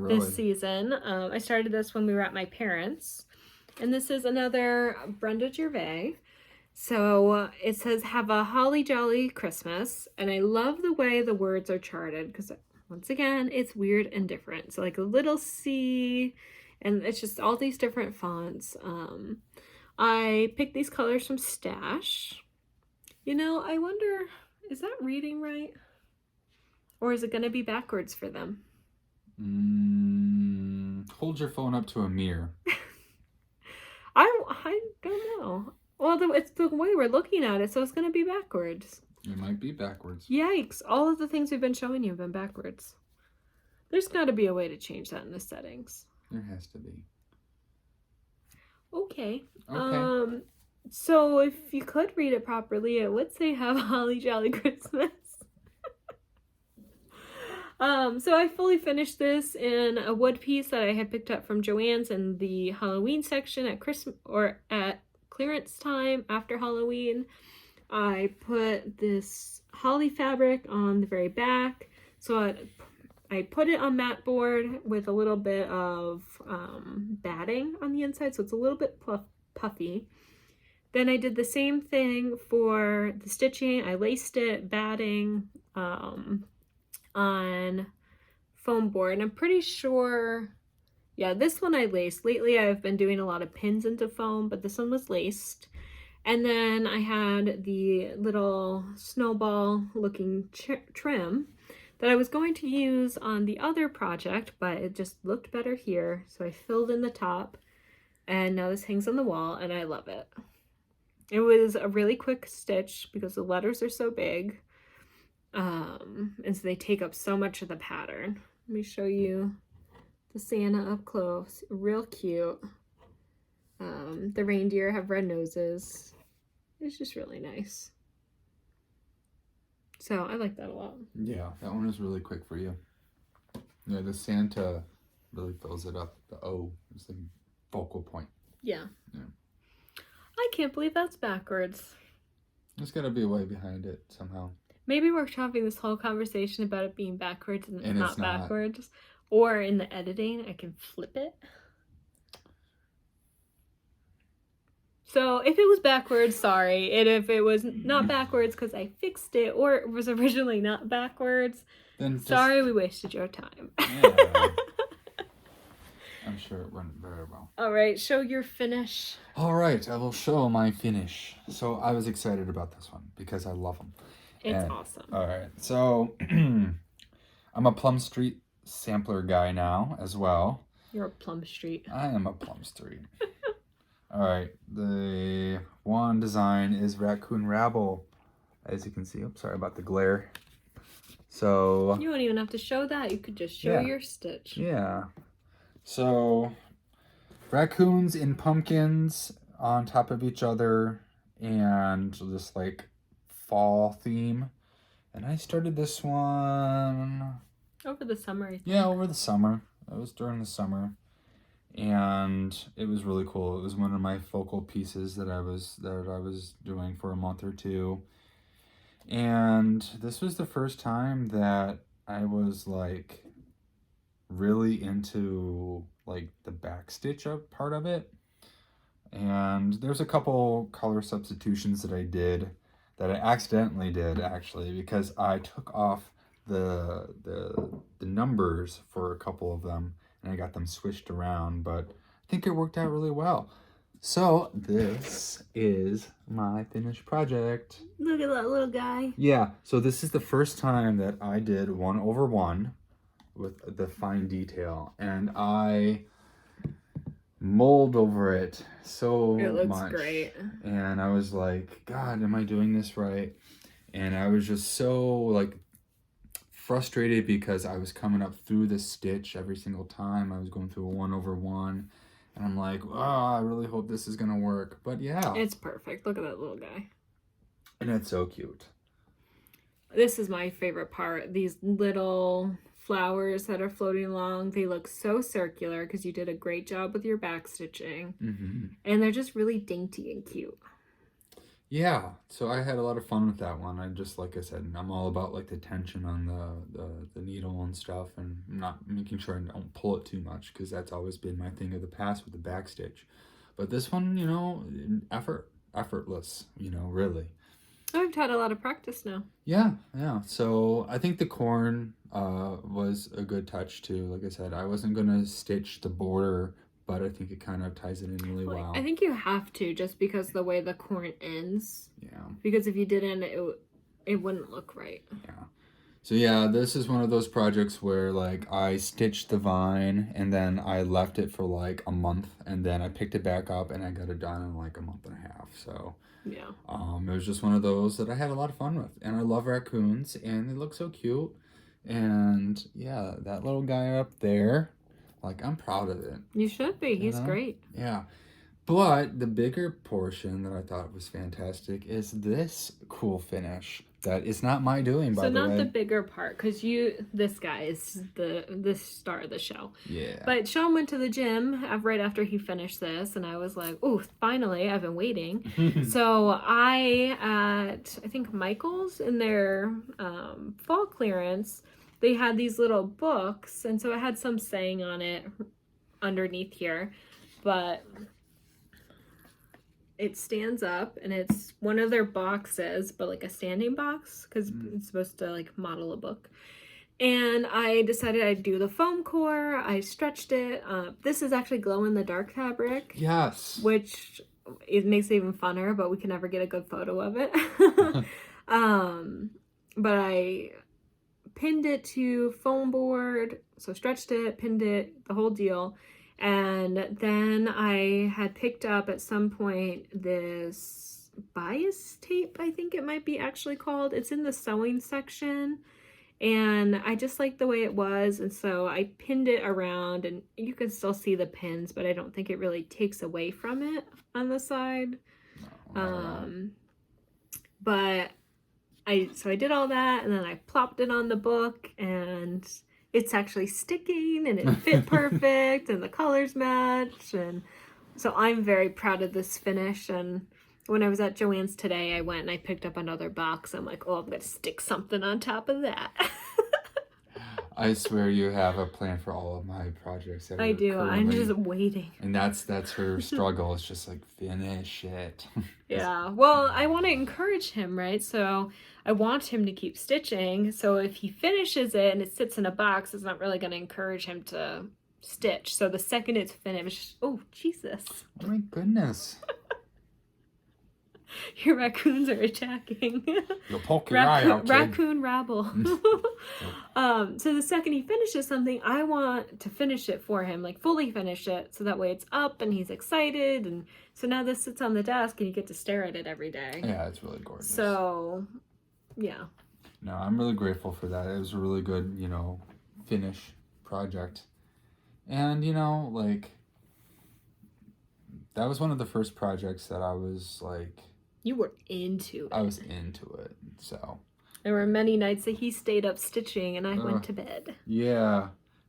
this season. I started this when we were at my parents', and this is another Brenda Gervais. So it says, "Have a holly jolly Christmas," and I love the way the words are charted because, once again, it's weird and different. So like a little C, and it's just all these different fonts. I picked these colors from Stash. You know, I wonder, is that reading right? Or is it going to be backwards for them? Hold your phone up to a mirror. I don't know. Well, it's the way we're looking at it, so it's going to be backwards. It might be backwards. Yikes. All of the things we've been showing you have been backwards. There's got to be a way to change that in the settings. There has to be. Okay. So if you could read it properly, it would say "Have a holly jolly Christmas." So I fully finished this in a wood piece that I had picked up from Joann's in the Halloween section at Christmas or at clearance time after Halloween. I put this holly fabric on the very back, so I put it on mat board with a little bit of batting on the inside, so it's a little bit puffy. Then I did the same thing for the stitching. I laced it, batting, on foam board. And I'm pretty sure, yeah, this one I laced. Lately I've been doing a lot of pins into foam, but this one was laced. And then I had the little snowball looking trim that I was going to use on the other project, but it just looked better here. So I filled in the top, and now this hangs on the wall, and I love it. It was a really quick stitch because the letters are so big. And so they take up so much of the pattern. Let me show you the Santa up close. Real cute. The reindeer have red noses. It's just really nice. So I like that a lot. Yeah, that one is really quick for you. Yeah, the Santa really fills it up. The O is the focal point. Yeah. I can't believe that's backwards. There's got to be a way behind it somehow. Maybe we're having this whole conversation about it being backwards and it's not backwards. Or in the editing, I can flip it. So if it was backwards, sorry. And if it was not backwards because I fixed it, or it was originally not backwards, then sorry we wasted your time. Yeah. I'm sure it went very well. All right, show your finish. All right, I will show my finish. So I was excited about this one because I love them. It's awesome. All right, so I'm a Plum Street sampler guy now as well. You're a Plum Street. I am a Plum Street. All right, the wand design is Raccoon Rabble, as you can see. I'm sorry about the glare. So you don't even have to show that. You could just show your stitch. Yeah. So raccoons and pumpkins on top of each other, and this like fall theme. And I started this one over the summer, I think. Yeah, over the summer. It was during the summer. And it was really cool. It was one of my focal pieces that I was doing for a month or two. And this was the first time that I was like really into like the back stitch part of it. And there's a couple color substitutions that I did, that I accidentally did actually, because I took off the numbers for a couple of them and I got them switched around, but I think it worked out really well. So this is my finished project. Look at that little guy. Yeah, so this is the first time that I did 1/1 with the fine detail, and I mulled over it so much. It looks great. And I was like, God, am I doing this right? And I was just so like frustrated because I was coming up through the stitch every single time. I was going through a 1/1. And I'm like, oh, I really hope this is going to work. But yeah. It's perfect. Look at that little guy. And it's so cute. This is my favorite part. These little flowers that are floating along, they look so circular because you did a great job with your back stitching. Mm-hmm. And they're just really dainty and cute. Yeah, so I had a lot of fun with that one. I just, like I said, I'm all about like the tension on the needle and stuff, and not making sure I don't pull it too much, because that's always been my thing of the past with the back stitch. But this one, you know, effortless, you know, really. I've had a lot of practice now. Yeah. So I think the corn was a good touch too. Like I said, I wasn't gonna stitch the border, but I think it kind of ties it in really well. I think you have to, just because the way the corn ends. Yeah. Because if you didn't, it wouldn't look right. Yeah. So yeah, this is one of those projects where like I stitched the vine and then I left it for like a month, and then I picked it back up and I got it done in like a month and a half. So yeah. It was just one of those that I had a lot of fun with, and I love raccoons and they look so cute. And yeah, that little guy up there, like, I'm proud of it. You should be. He's great. Yeah. But the bigger portion that I thought was fantastic is this cool finish that is not my doing, by the way. So not the bigger part, because this guy is the star of the show. Yeah. But Shawn went to the gym right after he finished this, and I was like, oh, finally, I've been waiting. So I think Michael's, in their fall clearance, they had these little books, and so it had some saying on it underneath here, but it stands up, and it's one of their boxes, but like a standing box, because it's supposed to like model a book. And I decided I'd do the foam core. I stretched it. This is actually glow-in-the-dark fabric. Yes. Which it makes it even funner, but we can never get a good photo of it. But I pinned it to foam board, so stretched it, pinned it, the whole deal. And then I had picked up at some point this bias tape, I think it might be actually called. It's in the sewing section, and I just liked the way it was, and so I pinned it around, and you can still see the pins, but I don't think it really takes away from it on the side. But I did all that, and then I plopped it on the book, and it's actually sticking, and it fit perfect, and the colors match, and so I'm very proud of this finish. And when I was at Joann's today, I went and I picked up another box. I'm like, oh, I'm gonna stick something on top of that. I swear you have a plan for all of my projects. I do. I'm just waiting. And that's her struggle. It's just like, finish it. Yeah. Well, I want to encourage him, right? So I want him to keep stitching. So if he finishes it and it sits in a box, it's not really going to encourage him to stitch. So the second it's finished, oh, Jesus. Oh my goodness. Your raccoons are attacking. You'll poke your eye out, kid. Raccoon rabble. So the second he finishes something, I want to finish it for him, like fully finish it, so that way it's up and he's excited. And so now this sits on the desk and you get to stare at it every day. Yeah, it's really gorgeous. So, yeah. No, I'm really grateful for that. It was a really good, finish project. And, like, that was one of the first projects that I was like... You were into it. I was into it, so... There were many nights that he stayed up stitching and I went to bed. Yeah,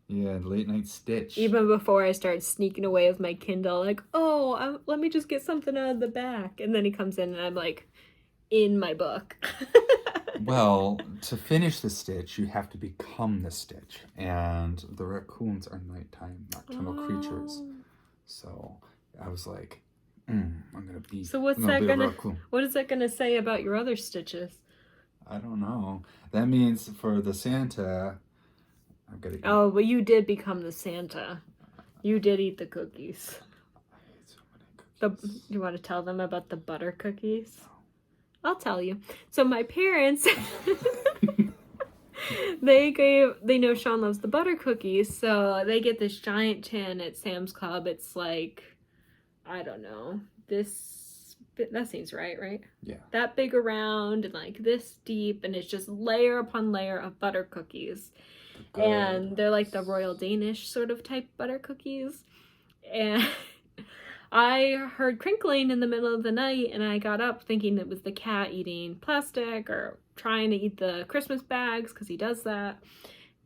late night stitch. Even before I started sneaking away with my Kindle, like, oh, let me just get something out of the back. And then he comes in and I'm like, in my book. Well, to finish the stitch, you have to become the stitch. And the raccoons are nighttime nocturnal creatures. So I was like, I'm going to be So what is that gonna say about your other stitches? I don't know. That means for the Santa, I've got to... Oh, but you did become the Santa. You did eat the cookies. I ate so many cookies. You want to tell them about the butter cookies? No. I'll tell you. So my parents, they know Shawn loves the butter cookies, so they get this giant tin at Sam's Club. It's like, I don't know, this that seems right? Yeah. That big around and like this deep, and it's just layer upon layer of butter cookies. And they're like the Royal Danish sort of type butter cookies. And I heard crinkling in the middle of the night, and I got up thinking it was the cat eating plastic or trying to eat the Christmas bags, because he does that.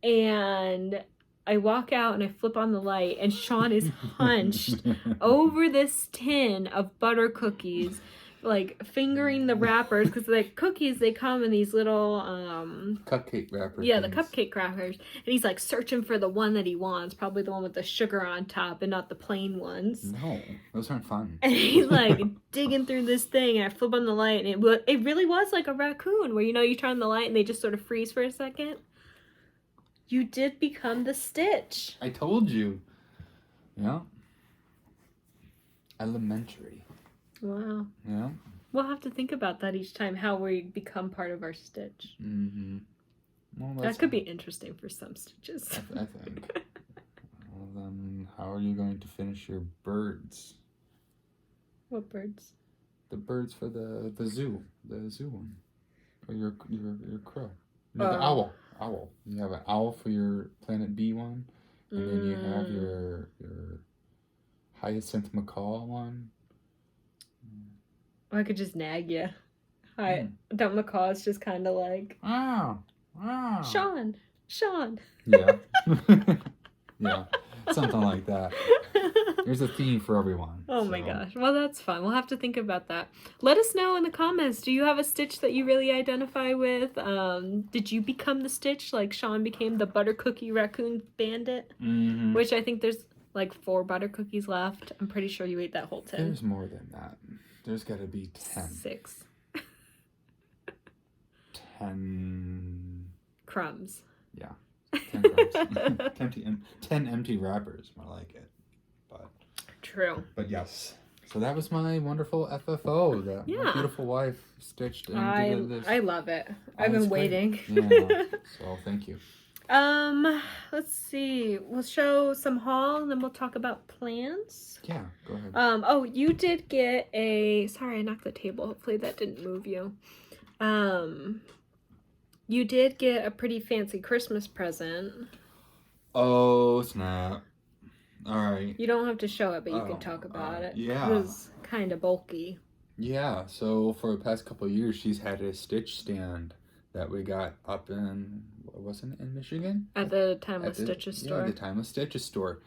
And I walk out and I flip on the light, and Shawn is hunched over this tin of butter cookies, like fingering the wrappers, because like cookies, they come in these little cupcake wrappers. Yeah, the cupcake wrappers, and he's like searching for the one that he wants, probably the one with the sugar on top and not the plain ones. No, those aren't fun. And he's like digging through this thing, and I flip on the light, and it really was like a raccoon, where you turn on the light and they just sort of freeze for a second. You did become the Stitch. I told you. Yeah. Elementary. Wow. Yeah. We'll have to think about that each time, how we become part of our Stitch. Mm-hmm. Well, that could be interesting for some Stitches. I think. Well, then, how are you going to finish your birds? What birds? The birds for the zoo. The zoo one. Or your crow. No, the owl. Owl. You have an owl for your Planet B one. And then you have your Hyacinth Macaw one. I could just nag you. Don't Macaw's just kind of like, Shawn. Yeah. Yeah. Something like that. There's a theme for everyone. Oh my gosh. Well, that's fun. We'll have to think about that. Let us know in the comments. Do you have a Stitch that you really identify with? Did you become the Stitch like Shawn became the Butter Cookie Raccoon Bandit? Mm-hmm. Which I think there's like 4 butter cookies left. I'm pretty sure you ate that whole tin. There's more than that. There's got to be 10. 6. 10 crumbs. Yeah. 10 crumbs. 10 empty wrappers, more like it. True. But yes. So that was my wonderful FFO that my beautiful wife stitched into this. I love it. I've been waiting. Yeah. So thank you. Let's see. We'll show some haul and then we'll talk about plans. Yeah, go ahead. Oh, you did get sorry, I knocked the table. Hopefully that didn't move you. You did get a pretty fancy Christmas present. Oh, snap. All right. You don't have to show it, but you can talk about it. Yeah. It was kind of bulky. Yeah, so for the past couple of years, she's had a Stitch stand that we got up in, wasn't it in Michigan? At the Timeless Stitches store. Yeah, the Timeless Stitches store.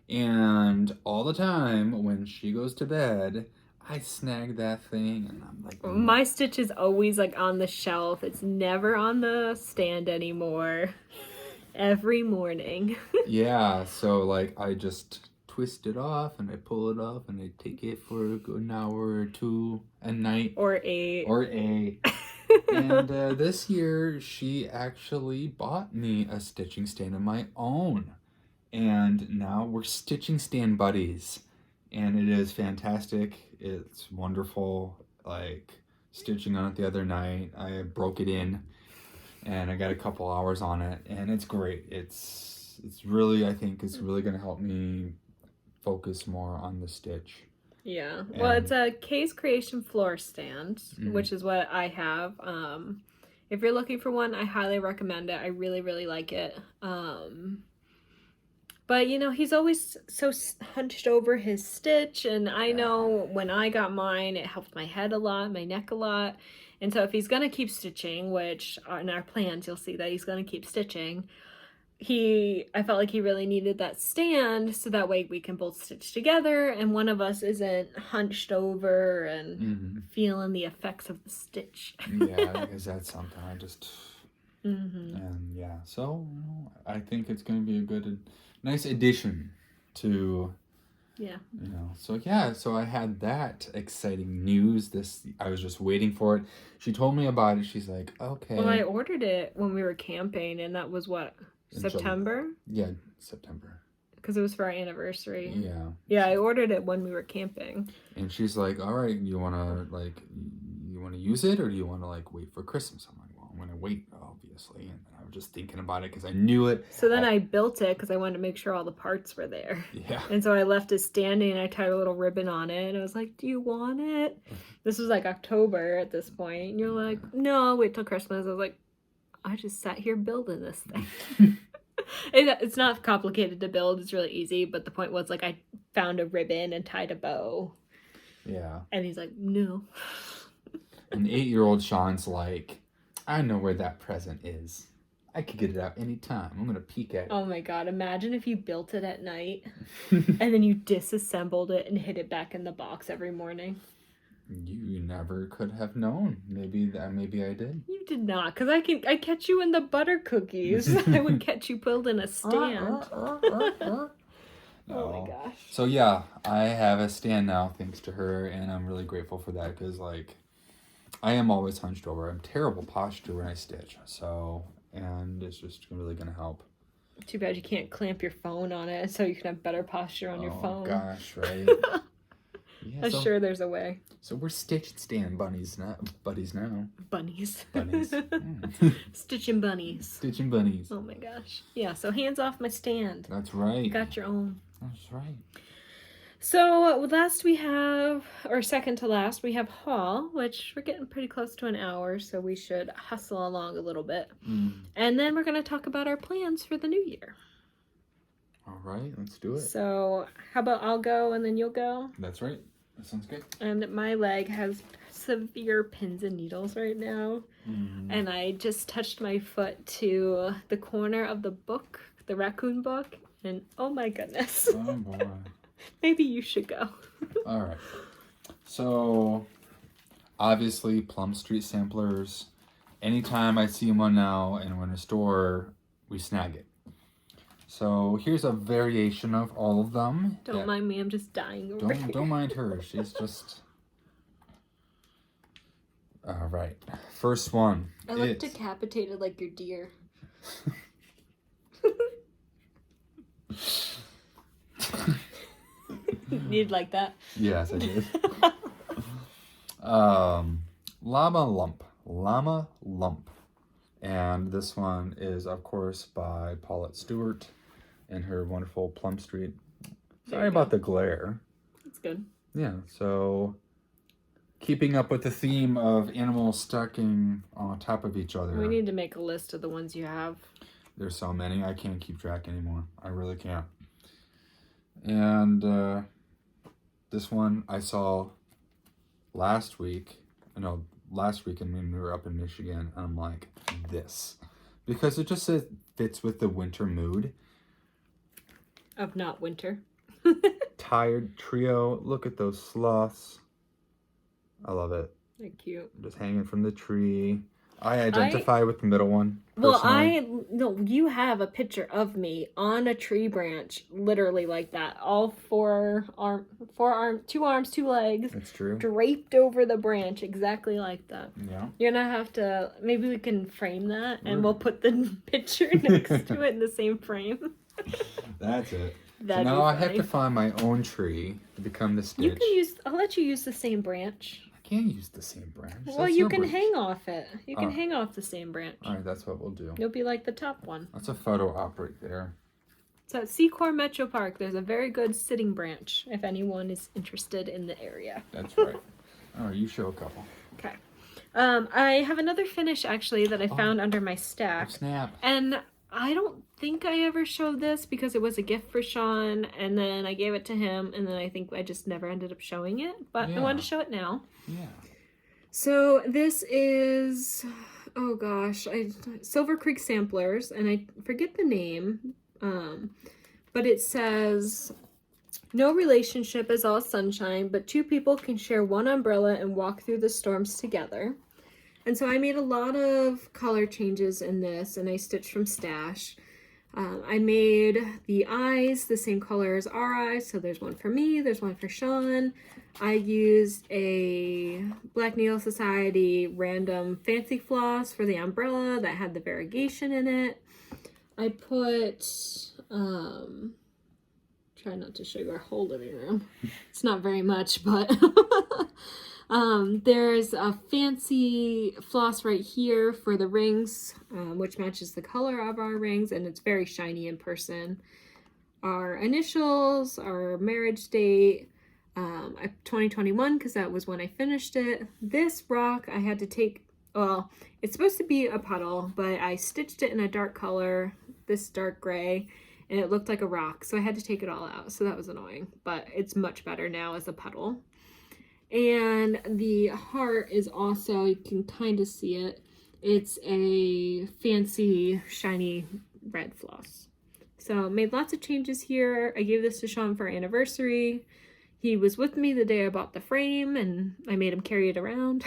And all the time when she goes to bed, I snag that thing and I'm like... My Stitch is always like on the shelf. It's never on the stand anymore. Every morning. Yeah, so like I just twist it off and I pull it off and I take it for an hour or 2 at night. Or 8. And this year she actually bought me a stitching stand of my own. And now we're stitching stand buddies. And it is fantastic. It's wonderful. Like stitching on it the other night. I broke it in. And I got a couple hours on it, and it's great. It's really, I think, it's really going to help me focus more on the stitch. Yeah. Well, it's a Case Creation floor stand, which is what I have. If you're looking for one, I highly recommend it. I really, really like it. But, you know, he's always so hunched over his stitch, and I know when I got mine, it helped my head a lot, my neck a lot. And so if he's going to keep stitching, which in our plans, you'll see that he's going to keep stitching, I felt like he really needed that stand so that way we can both stitch together and one of us isn't hunched over and feeling the effects of the stitch. Yeah, because that's something I just... And yeah, so I think it's going to be a nice addition to... Yeah. You know, so I had that exciting news. I was just waiting for it. She told me about it. She's like, okay. Well, I ordered it when we were camping, and that was what, September? Yeah, September. Because it was for our anniversary. Yeah. Yeah, I ordered it when we were camping. And she's like, all right, you want to use it, or do you want to like wait for Christmas? I'm like, well, I'm going to wait, obviously. And I was just thinking about it because I knew it. So then I built it because I wanted to make sure all the parts were there. Yeah. And so I left it standing and I tied a little ribbon on it. And I was like, do you want it? This was like October at this point. And you're like, no, I'll wait till Christmas. I was like, I just sat here building this thing. It's not complicated to build. It's really easy. But the point was, like, I found a ribbon and tied a bow. Yeah. And he's like, no. And 8-year-old Shawn's like, I know where that present is. I could get it out anytime. I'm going to peek at it. Oh my god, imagine if you built it at night and then you disassembled it and hid it back in the box every morning. You never could have known. Maybe I did. You did not, because I catch you in the butter cookies. I would catch you building a stand. No. Oh my gosh. So yeah, I have a stand now thanks to her, and I'm really grateful for that because, like, I am always hunched over. I'm terrible posture when I stitch, and it's just really going to help. Too bad you can't clamp your phone on it so you can have better posture on your phone. Oh gosh, right? Yeah, I'm sure there's a way. So we're stitch and stand buddies now. Bunnies. Bunnies. Stitching bunnies. Stitching bunnies. Oh my gosh. Yeah, so hands off my stand. That's right. Got your own. That's right. So second to last, we have haul, which we're getting pretty close to an hour, so we should hustle along a little bit. And then we're going to talk about our plans for the new year. All right, let's do it. So how about I'll go and then you'll go? That's right. That sounds good. And my leg has severe pins and needles right now. And I just touched my foot to the corner of the book, the raccoon book, and oh my goodness. Oh boy. Maybe you should go. All right. So, obviously, Plum Street samplers. Anytime I see one now and we're in a store, we snag it. So, here's a variation of all of them. Don't mind me, I'm just dying over here. Don't mind her. She's just... All right. First one. I look decapitated like your deer. You'd like that? Yes, I did. Llama Lump. And this one is, of course, by Paulette Stewart and her wonderful Plum Street. Sorry about the glare. That's good. Yeah, so keeping up with the theme of animals stacking on top of each other. We need to make a list of the ones you have. There's so many, I can't keep track anymore. I really can't. And this one I saw last week when we were up in Michigan. And I'm like, this. Because it just fits with the winter mood. Of not winter. Tired trio. Look at those sloths. I love it. They're cute. Just hanging from the tree. I identify with the middle one. Well, you have a picture of me on a tree branch, literally like that. All two arms, two legs. It's true. Draped over the branch, exactly like that. Yeah. You're gonna have to, maybe we can frame that and we'll put the picture next to it in the same frame. That's it. That'd so now be I have funny. to find my own tree to become the Stitch. I'll let you use the same branch. I can't use the same branch. Well, you can hang off it. You can hang off the same branch. All right, that's what we'll do. You'll be like the top one. That's a photo op right there. So at Secor Metro Park, there's a very good sitting branch if anyone is interested in the area. That's right. All right, you show a couple. Okay. I have another finish actually that I found under my stack. Oh, snap. And I don't think I ever showed this because it was a gift for Shawn and then I gave it to him and then I think I just never ended up showing it. But I wanted to show it now. Yeah. So this is, oh gosh, Silver Creek Samplers, and I forget the name, but it says, no relationship is all sunshine, but two people can share one umbrella and walk through the storms together. And so I made a lot of color changes in this, and I stitched from stash. I made the eyes the same color as our eyes, so there's one for me, there's one for Shawn. I used a Black Needle Society random fancy floss for the umbrella that had the variegation in it. I put, try not to show you our whole living room. It's not very much, but There's a fancy floss right here for the rings, which matches the color of our rings, and it's very shiny in person. Our initials, our marriage date, 2021, because that was when I finished it. This rock I had to take, well, it's supposed to be a puddle, but I stitched it in a dark color, this dark gray, and it looked like a rock, so I had to take it all out, so that was annoying, but it's much better now as a puddle. And the heart is also, you can kind of see it, it's a fancy shiny red floss. So made lots of changes here. I gave this to Shawn for our anniversary. He was with me the day I bought the frame, and I made him carry it around.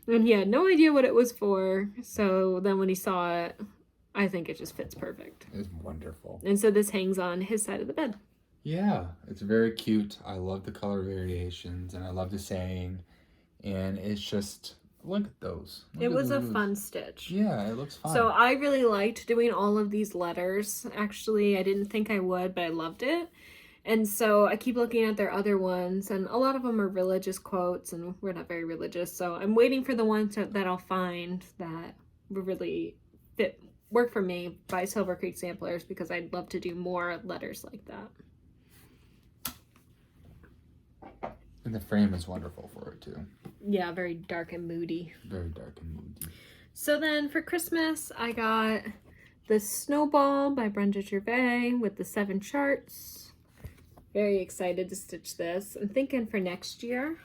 And he had no idea what it was for, so then when he saw it, I think it just fits perfect. It's wonderful. And so this hangs on his side of the bed. Yeah, it's very cute. I love the color variations, and I love the saying, and it's just, look at those. It was a fun stitch. Yeah, it looks fun. So I really liked doing all of these letters. Actually, I didn't think I would, but I loved it. And so I keep looking at their other ones, and a lot of them are religious quotes, and we're not very religious, so I'm waiting for the ones that I'll find that will really work for me by Silver Creek Samplers, because I'd love to do more letters like that. And the frame is wonderful for it too. Yeah, very dark and moody. Very dark and moody. So then for Christmas, I got the Snowball by Brenda Gervais with the 7 charts. Very excited to stitch this. I'm thinking for next year.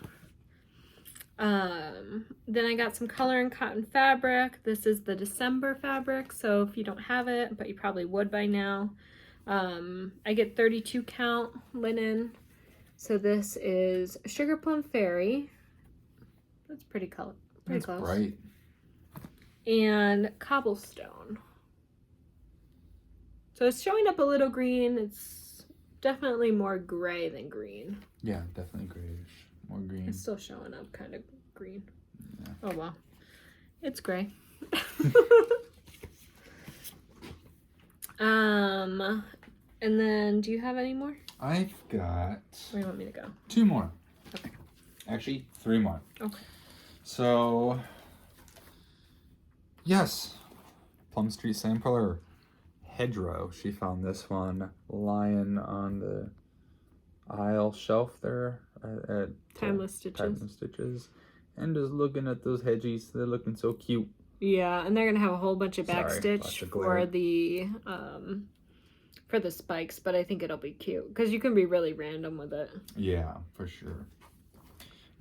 Then I got some color and cotton fabric. This is the December fabric, so if you don't have it, but you probably would by now, I get 32 count linen. So this is Sugar Plum Fairy. That's pretty color. Pretty close. Bright. And Cobblestone. So it's showing up a little green. It's definitely more gray than green. Yeah, definitely grayish. More green. It's still showing up kind of green. Yeah. Oh well. It's gray. And then do you have any more? I've got... Where do you want me to go? 2 more. Okay. Actually, 3 more. Okay. So, yes, Plum Street Sampler Hedgerow. She found this one lying on the aisle shelf there at Timeless Stitches. Timeless Stitches. And just looking at those hedgies. They're looking so cute. Yeah, and they're gonna have a whole bunch of Sorry, backstitch lots of glare. for the spikes, but I think it'll be cute because you can be really random with it. Yeah, for sure.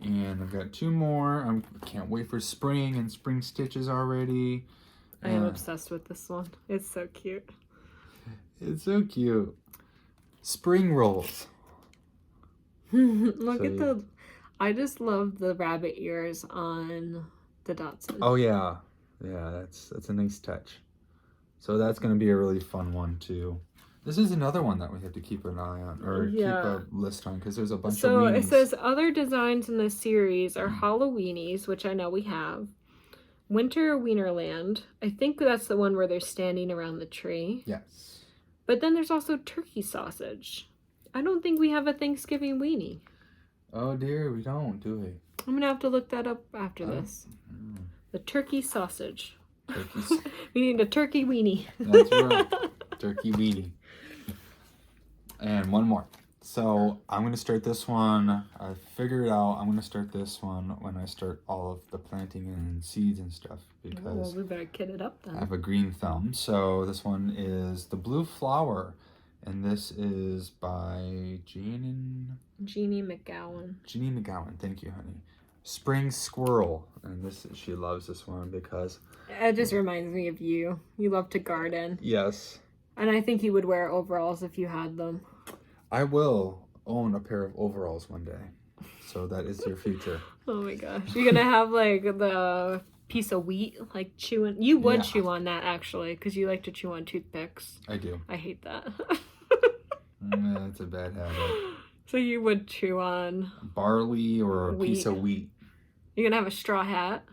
And I've got 2 more. I can't wait for spring and spring stitches already. I am obsessed with this one. It's so cute. It's so cute. Spring rolls. Look So at you- I just love the rabbit ears on the Dotson. Oh yeah. Yeah, that's a nice touch. So that's going to be a really fun one too. This is another one that we have to keep an eye on, or keep a list on, because there's a bunch of So weenies. it says other designs in this series are Halloweenies, which I know we have. Winter Wienerland. I think that's the one where they're standing around the tree. Yes. But then there's also turkey sausage. I don't think we have a Thanksgiving weenie. Oh dear, we don't, do we? I'm going to have to look that up after this. The turkey sausage. Turkeys. We need a turkey weenie. That's right. Turkey weenie. And 1 more. So I'm going to start this one. I figured out I'm going to start this one when I start all of the planting and seeds and stuff, because we better kit it up then. I have a green thumb. So this one is the Blue Flower, and this is by Jeannie McGowan. Jeannie McGowan. Thank you, honey. Spring Squirrel, and she loves this one because It just reminds me of you. You love to garden. yes, And I think you would wear overalls if you had them. I will own a pair of overalls one day. So that is your future. Oh my gosh. You're going to have like the piece of wheat, like chewing. You would chew on that actually, because you like to chew on toothpicks. I do. I hate that. That's a bad habit. So you would chew on. Barley or a piece of wheat. You're going to have a straw hat?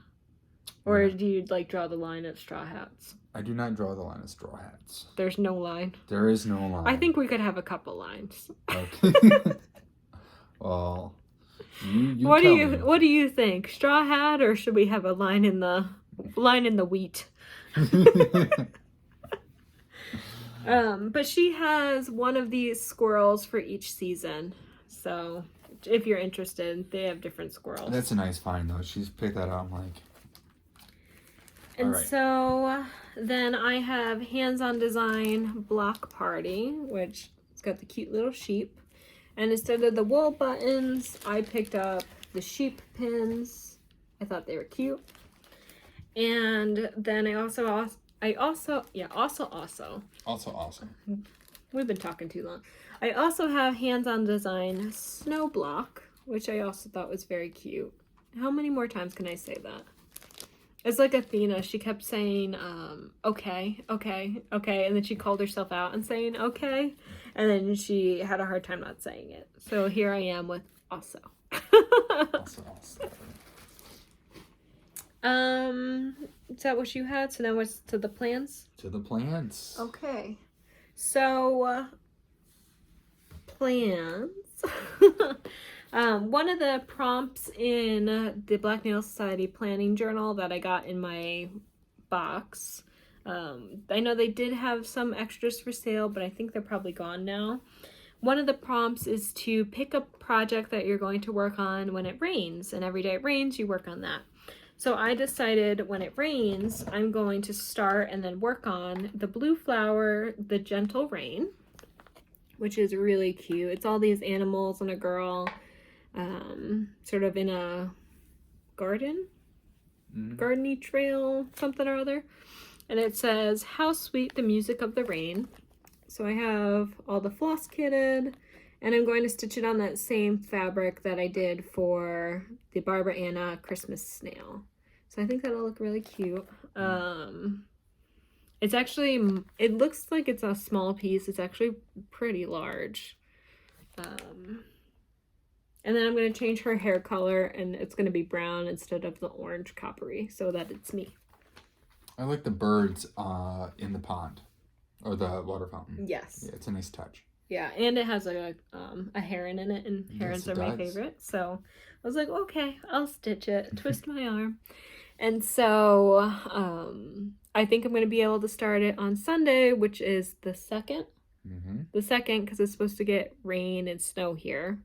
Or do you like draw the line at straw hats? I do not draw the line of straw hats. There's no line. There is no line. I think we could have a couple lines. Okay. Well, You What tell me. do you think? Straw hat, or should we have a line in the wheat? But she has one of these squirrels for each season. So if you're interested, they have different squirrels. That's a nice find, though. She's picked that out. I'm like, and right. So then I have Hands-On Design Block Party, which it's got the cute little sheep. And instead of the wool buttons, I picked up the sheep pins. I thought they were cute. And then I also awesome. We've been talking too long. I also have Hands-On Design Snow Block, which I also thought was very cute. How many more times can I say that? It's like Athena. She kept saying, okay, and then she called herself out and saying, okay, and then she had a hard time not saying it. So here I am with also. Also. Is that what you had? So now what's to the plans? To the plants. Okay. So, plans. One of the prompts in the Black Nail Society planning journal that I got in my box, I know they did have some extras for sale, but I think they're probably gone now. One of the prompts is to pick a project that you're going to work on when it rains, and every day it rains, you work on that. So I decided when it rains, I'm going to start and then work on the blue flower, The Gentle Rain, which is really cute. It's all these animals and a girl sort of in a garden, gardeny trail, something or other. And it says, how sweet the music of the rain. So I have all the floss kitted, and I'm going to stitch it on that same fabric that I did for the Barbara Anna Christmas snail. So I think that'll look really cute. It's actually, it looks like it's a small piece. It's actually pretty large. And then I'm going to change her hair color, and it's going to be brown instead of the orange coppery, so that it's me. I like the birds in the pond, or the water fountain. Yes. Yeah, it's a nice touch. Yeah, and it has a heron in it, and herons are my favorite. So I was like, okay, I'll stitch it, twist my arm. And so I think I'm going to be able to start it on Sunday, which is the 2nd. The 2nd, because it's supposed to get rain and snow here.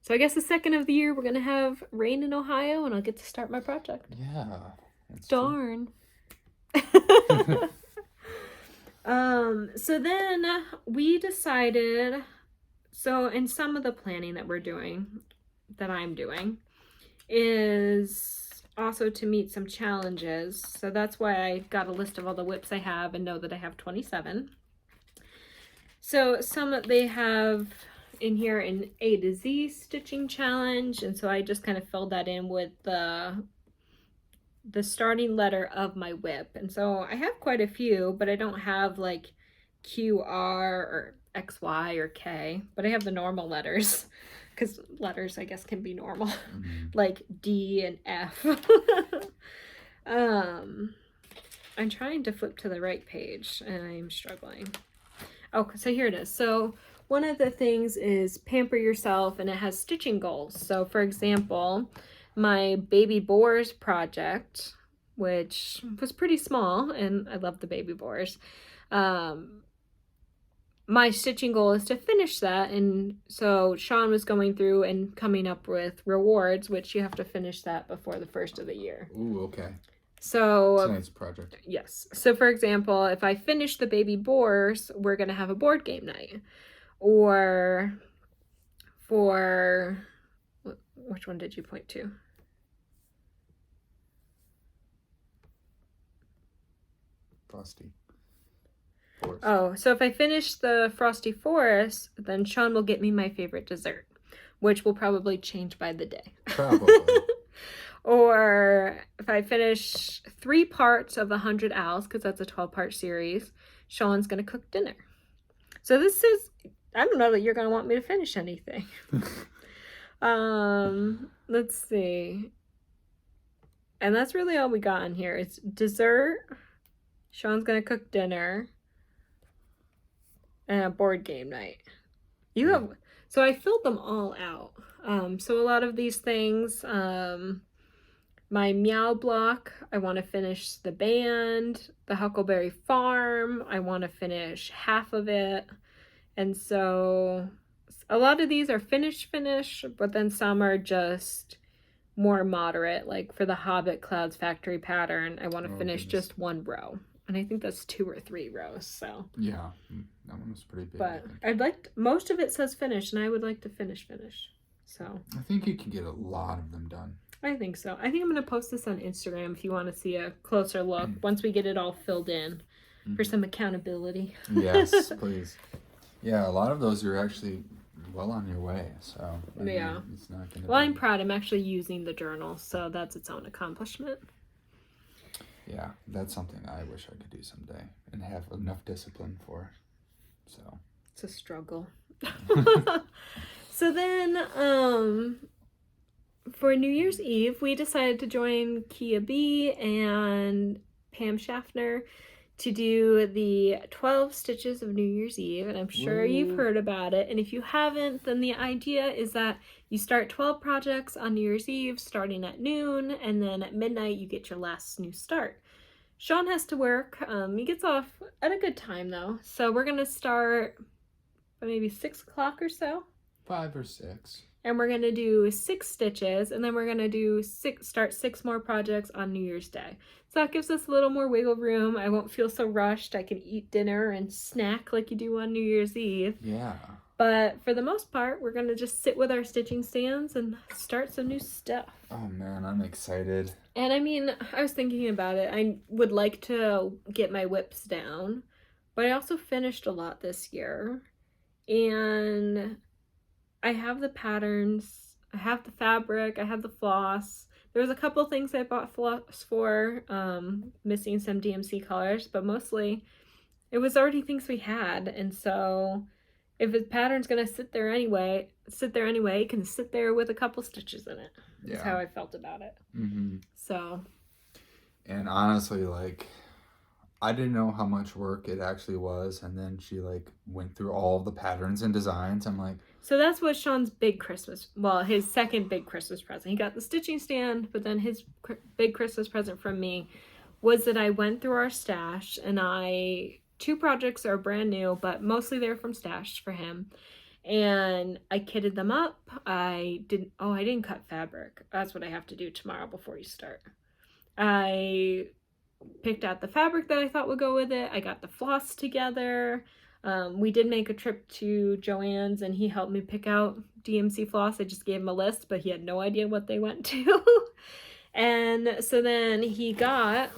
So I guess the 2nd of the year, we're going to have rain in Ohio, and I'll get to start my project. Yeah. Darn. So then we decided, so in some of the planning that I'm doing, is also to meet some challenges. So that's why I got a list of all the whips I have and know that I have 27. So some they have in here an A to Z stitching challenge, and so I just kind of filled that in with the starting letter of my whip. And so I have quite a few, but I don't have like QR or XY or K, but I have the normal letters, because letters I guess can be normal, like D and F. I'm trying to flip to the right page and I'm struggling. Oh, so here it is. So one of the things is pamper yourself, and it has stitching goals. So for example, my baby boars project, which was pretty small, and I love the baby boars. My stitching goal is to finish that, and so Shawn was going through and coming up with rewards, which you have to finish that before the 1st of the year. Ooh, okay. So it's a nice project. Yes. So for example, if I finish the baby boars, we're going to have a board game night. Or for, which one did you point to? Frosty Forest. Oh, so if I finish the Frosty Forest, then Shawn will get me my favorite dessert, which will probably change by the day. Probably. Or if I finish 3 parts of 100 Owls, because that's a 12-part series, Shawn's going to cook dinner. So this is, I don't know that you're going to want me to finish anything. Let's see. And that's really all we got in here. It's dessert, Shawn's going to cook dinner, and a board game night. So I filled them all out. So a lot of these things, my Meow block, I want to finish the band. The Huckleberry Farm, I want to finish half of it. And so a lot of these are finish, but then some are just more moderate. Like for the Hobbit Clouds Factory pattern, I want to finish just one row. And I think that's 2 or 3 rows, so. Yeah, that one was pretty big. But I'd like, most of it says finish, and I would like to finish. So. I think you can get a lot of them done. I think so. I think I'm going to post this on Instagram if you want to see a closer look once we get it all filled in for some accountability. Yes, please. Yeah, a lot of those are actually well on your way, so. Yeah. It's not gonna Well, I'm proud. I'm actually using the journal, so that's its own accomplishment. Yeah, that's something I wish I could do someday and have enough discipline for. So. It's a struggle. So then, for New Year's Eve, we decided to join Kia B and Pam Schaffner to do the 12 stitches of New Year's Eve, and I'm sure you've heard about it. And if you haven't, then the idea is that you start 12 projects on New Year's Eve starting at noon, and then at midnight you get your last new start. Shawn has to work. He gets off at a good time though, so we're gonna start by maybe 6 o'clock or so. 5 or 6. And we're gonna do 6 stitches, and then we're gonna do start 6 more projects on New Year's Day. So that gives us a little more wiggle room. I won't feel so rushed. I can eat dinner and snack like you do on New Year's Eve. Yeah. But for the most part, we're gonna just sit with our stitching stands and start some new stuff. Oh man, I'm excited. And I mean, I was thinking about it. I would like to get my whips down, but I also finished a lot this year. And I have the patterns, I have the fabric, I have the floss. There was a couple things I bought floss for, missing some DMC colors, but mostly it was already things we had. And so if the pattern's gonna sit there anyway, it can sit there with a couple stitches in it. Yeah. That's how I felt about it. Mm-hmm. So. And honestly, like, I didn't know how much work it actually was, and then she like went through all the patterns and designs. I'm like, so that's what Shawn's his second big Christmas present. He got the stitching stand, but then his big Christmas present from me was that I went through our stash, and 2 projects are brand new, but mostly they're from stash for him. And I kitted them up. I didn't cut fabric. That's what I have to do tomorrow before you start. I picked out the fabric that I thought would go with it. I got the floss together. We did make a trip to Joann's, and he helped me pick out DMC floss. I just gave him a list, but he had no idea what they went to. And so then he got,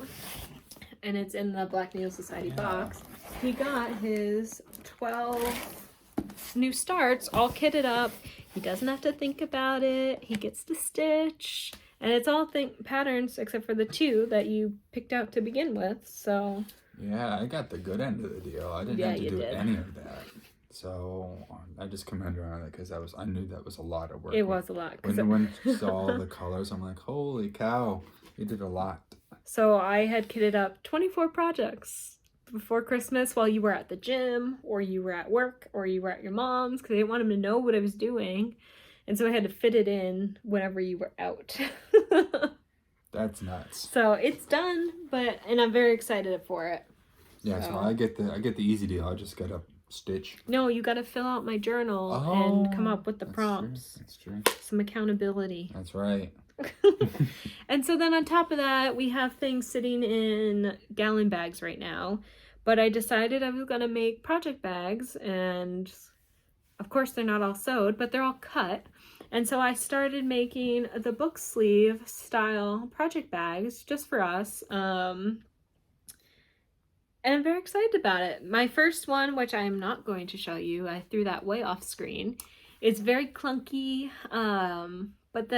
and it's in the Black Needle Society box, he got his 12 new starts all kitted up. He doesn't have to think about it. He gets to stitch. And it's all patterns except for the 2 that you picked out to begin with, so. Yeah, I got the good end of the deal. I didn't have to do any of that. So I just commend her on it because I knew that was a lot of work. It was a lot. When I saw the colors, I'm like, holy cow, you did a lot. So I had kitted up 24 projects before Christmas while you were at the gym, or you were at work, or you were at your mom's, because I didn't want him to know what I was doing. And so I had to fit it in whenever you were out. That's nuts. So it's done, and I'm very excited for it. Yeah, so I get the easy deal. I just gotta stitch. No, you gotta fill out my journal and come up with the prompts. That's true. Some accountability. That's right. And so then on top of that, we have things sitting in gallon bags right now. But I decided I was gonna make project bags, and of course they're not all sewed, but they're all cut. And so I started making the book sleeve style project bags just for us. And I'm very excited about it. My first one, which I am not going to show you, I threw that way off screen. It's very clunky, but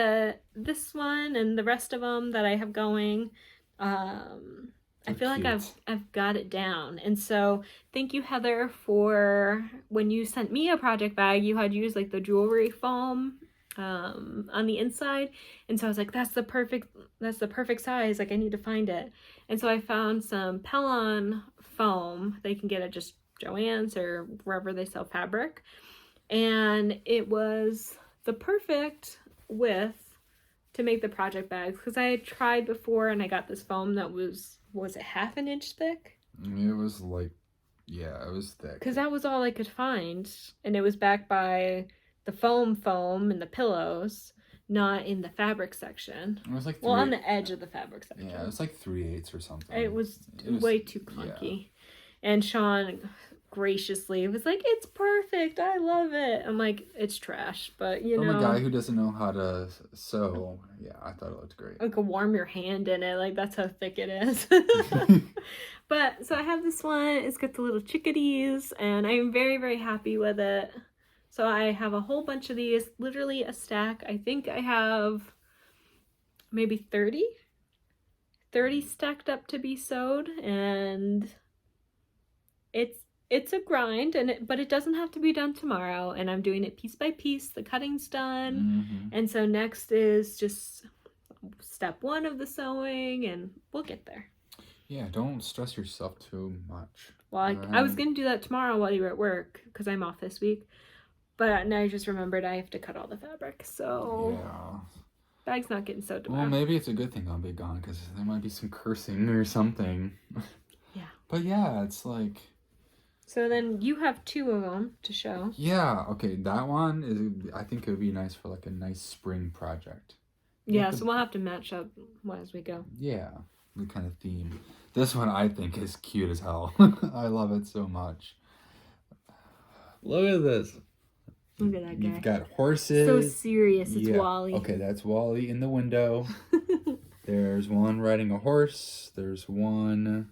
this one and the rest of them that I have going, I feel like I've got it down. And so thank you, Heather, for when you sent me a project bag, you had used like the jewelry foam on the inside. And so I was like, that's the perfect size. Like, I need to find it. And so I found some Pellon foam. They can get it just Joann's or wherever they sell fabric. And it was the perfect width to make the project bags, because I had tried before and I got this foam that was it half an inch thick? It was like, yeah, it was thick. Because that was all I could find, and it was back by the foam and the pillows, not in the fabric section. It was like on the edge of the fabric section. Yeah, it was like 3/8 or something. It was way too clunky. Yeah. And Shawn graciously was like, "It's perfect. I love it." I'm like, "It's trash," but From a guy who doesn't know how to sew, yeah, I thought it looked great. I could warm your hand in it. Like, that's how thick it is. But so I have this one. It's got the little chickadees, and I'm very, very happy with it. So I have a whole bunch of these, literally a stack. I think I have maybe 30 stacked up to be sewed, and it's a grind, but it doesn't have to be done tomorrow, and I'm doing it piece by piece. The cutting's done, and so next is just step 1 of the sewing, and we'll get there. Yeah, don't stress yourself too much. Well, I was going to do that tomorrow while you were at work, because I'm off this week, but now I just remembered I have to cut all the fabric, so yeah. Bag's not getting sewed tomorrow. Well, maybe it's a good thing I'll be gone, because there might be some cursing or something. Yeah. But yeah, it's like... So then you have 2 of them to show. Yeah, okay, that one is, I think it would be nice for like a nice spring project. Yeah, so we'll have to match up as we go. Yeah, the kind of theme. This one I think is cute as hell. I love it so much. Look at this. Look at that guy. You've got horses. So serious, it's Wally. Okay, that's Wally in the window. There's one riding a horse. There's one...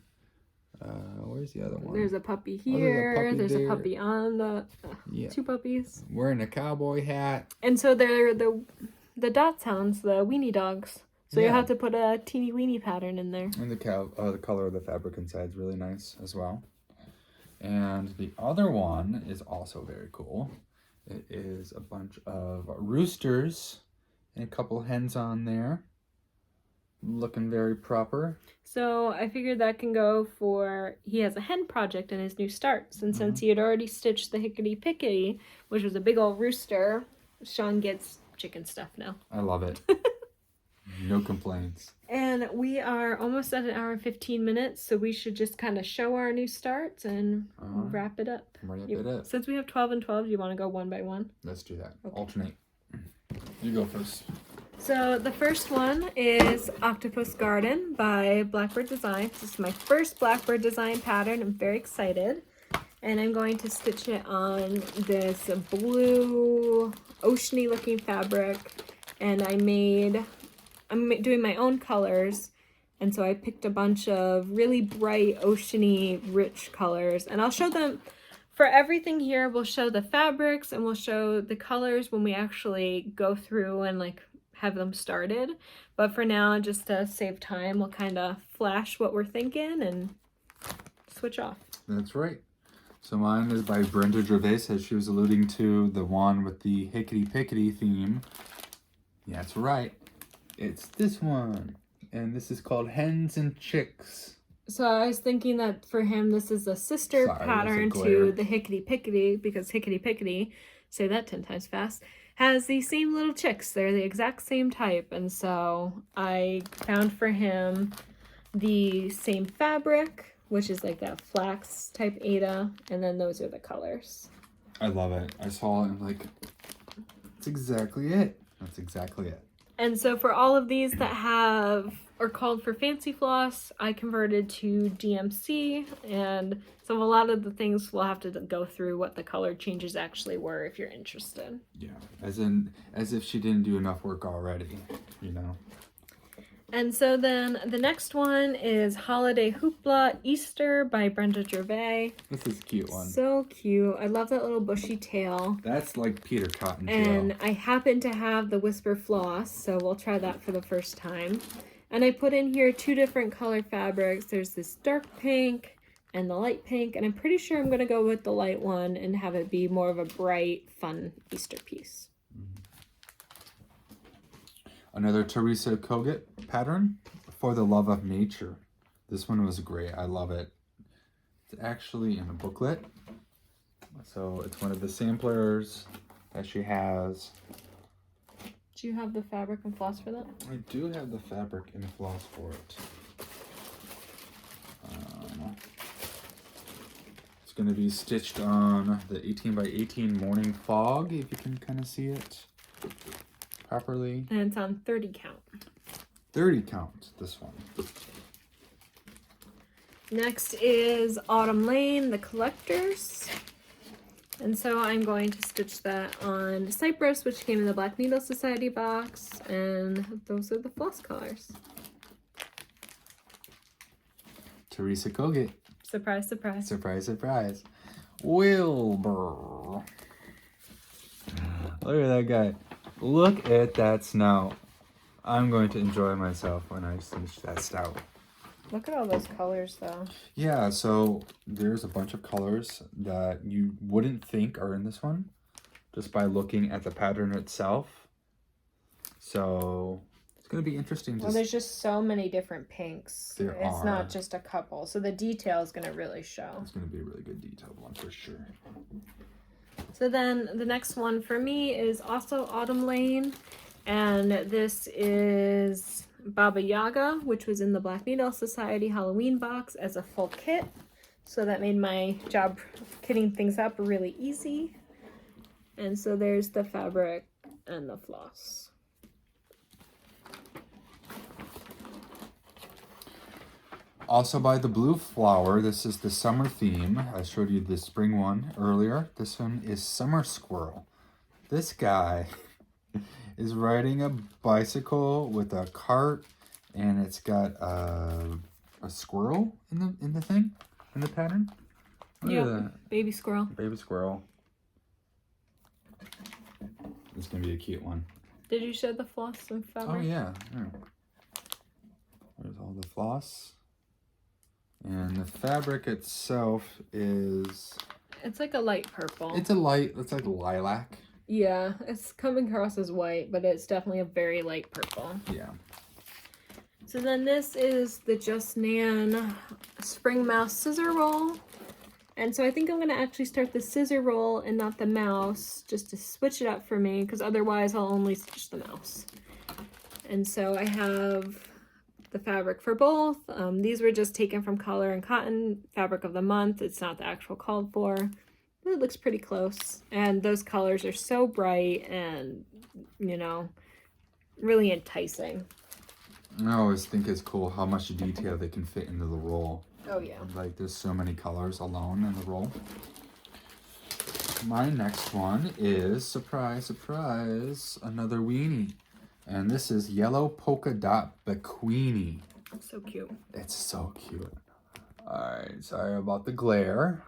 where's the other one? There's a puppy here. There's a puppy on the... 2 puppies. Wearing a cowboy hat. And so they're the dot sounds, the weenie dogs. So you have to put a teeny weeny pattern in there. And the color of the fabric inside is really nice as well. And the other one is also very cool. It is a bunch of roosters and a couple hens on there. Looking very proper. So I figured that can go for, he has a hen project in his new starts. And since he had already stitched the Hickety Pickety, which was a big old rooster, Shawn gets chicken stuff now. I love it. No complaints. And we are almost at 1 hour and 15 minutes, so we should just kind of show our new starts and wrap it up. Since we have 12 and 12, do you want to go one by one? Let's do that. Okay. Alternate. You go first. So the first one is Octopus Garden by Blackbird Designs. This is my first Blackbird design pattern. I'm very excited. And I'm going to stitch it on this blue oceany looking fabric. And I'm doing my own colors. And so I picked a bunch of really bright oceany rich colors. And I'll show them for everything here. We'll show the fabrics and we'll show the colors when we actually go through and like have them started. But for now, just to save time, we'll kind of flash what we're thinking and switch off. That's right. So mine is by Brenda Gervais, as she was alluding to the one with the Hickety Pickety theme. Yeah, that's right. It's this one. And this is called Hens and Chicks. So I was thinking that for him, this is a sister pattern to the Hickety Pickety, because Hickety Pickety, say that 10 times fast, has the same little chicks. They're the exact same type. And so I found for him the same fabric, which is like that flax type Ada. And then those are the colors. I love it. I saw it and I'm like, that's exactly it. That's exactly it. And so for all of these that are called for fancy floss, I converted to DMC, and so a lot of the things we'll have to go through what the color changes actually were if you're interested. Yeah, as if she didn't do enough work already, you know. And so then the next one is Holiday Hoopla Easter by Brenda Gervais. This is a cute one. So cute. I love that little bushy tail. That's like Peter Cottontail. And I happen to have the Whisper Floss, so we'll try that for the first time. And I put in here 2 different color fabrics. There's this dark pink and the light pink. And I'm pretty sure I'm going to go with the light one and have it be more of a bright, fun Easter piece. Another Teresa Kogut pattern, For the Love of Nature. This one was great. I love it. It's actually in a booklet. So it's one of the samplers that she has. Do you have the fabric and floss for that? I do have the fabric and floss for it. It's going to be stitched on the 18 by 18 Morning Fog, if you can kind of see it properly. And it's on 30 count. 30 count, this one. Next is Autumn Lane, the Collectors. And so I'm going to stitch that on Cypress, which came in the Black Needle Society box. And those are the floss colors. Teresa Kogut. Surprise, surprise. Surprise, surprise. Wilbur. Look at that guy. Look at that snout. I'm going to enjoy myself when I finish that snout. Look at all those colors, though. Yeah, so there's a bunch of colors that you wouldn't think are in this one just by looking at the pattern itself. So it's going to be interesting to Well, there's just so many different pinks. It's not just a couple. So the detail is going to really show. It's going to be a really good detailed one for sure. So then the next one for me is also Autumn Lane. And this is Baba Yaga, which was in the Black Needle Society Halloween box as a full kit. So that made my job kitting things up really easy. And so there's the fabric and the floss. Also by the Blue Flower, this is the summer theme. I showed you the spring one earlier. This one is Summer Squirrel. This guy is riding a bicycle with a cart, and it's got a squirrel in the thing, in the pattern. Yeah, baby squirrel. Baby squirrel. It's gonna be a cute one. Did you show the floss and fabric? Oh yeah. Here. There's all the floss. And the fabric itself is... It's like a light purple. It's like lilac. Yeah, it's coming across as white, but it's definitely a very light purple. Yeah. So then this is the Just Nan Spring Mouse Scissor Roll. And so I think I'm going to actually start the scissor roll and not the mouse, just to switch it up for me, because otherwise I'll only stitch the mouse. And so I have the fabric for both. These were just taken from Color and Cotton, fabric of the month. It's not the actual called for, but it looks pretty close. And those colors are so bright and, you know, really enticing. I always think it's cool how much detail they can fit into the roll. Oh yeah. Like there's so many colors alone in the roll. My next one is, surprise, surprise, another weenie. And this is Yellow Polka Dot Bikini. So cute. It's so cute. Alright, sorry about the glare.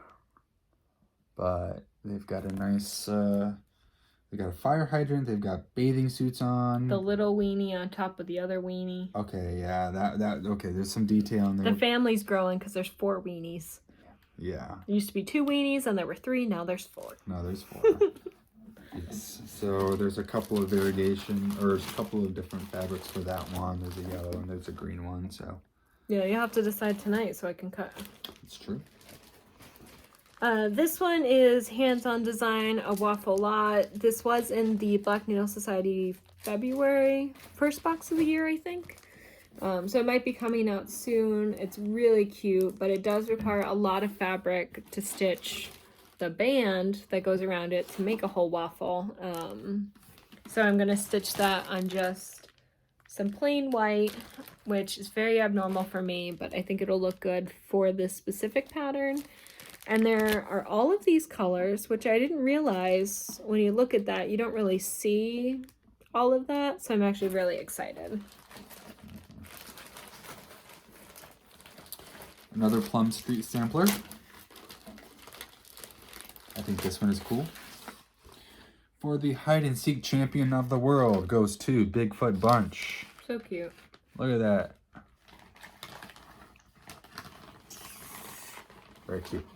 But they've got a nice, they got a fire hydrant, they've got bathing suits on. The little weenie on top of the other weenie. Okay, yeah, okay, there's some detail in there. The family's growing because there's 4 weenies. Yeah. There used to be 2 weenies and there were 3, now there's 4. No, there's 4. Yes. So there's a couple of variation, or a couple of different fabrics for that one. There's a yellow and there's a green one, so. Yeah, you'll have to decide tonight so I can cut. It's true. This one is Hands-On Design, a waffle lot. This was in the Black Needle Society February, first box of the year, I think. So it might be coming out soon. It's really cute, but it does require a lot of fabric to stitch the band that goes around it to make a whole waffle. So I'm going to stitch that on just some plain white, which is very abnormal for me, but I think it'll look good for this specific pattern. And there are all of these colors, which I didn't realize when you look at that, you don't really see all of that. So I'm actually really excited. Another Plum Street sampler. I think this one is cool. For the hide and seek champion of the world goes to Bigfoot Bunch. So cute. Look at that. Very cute.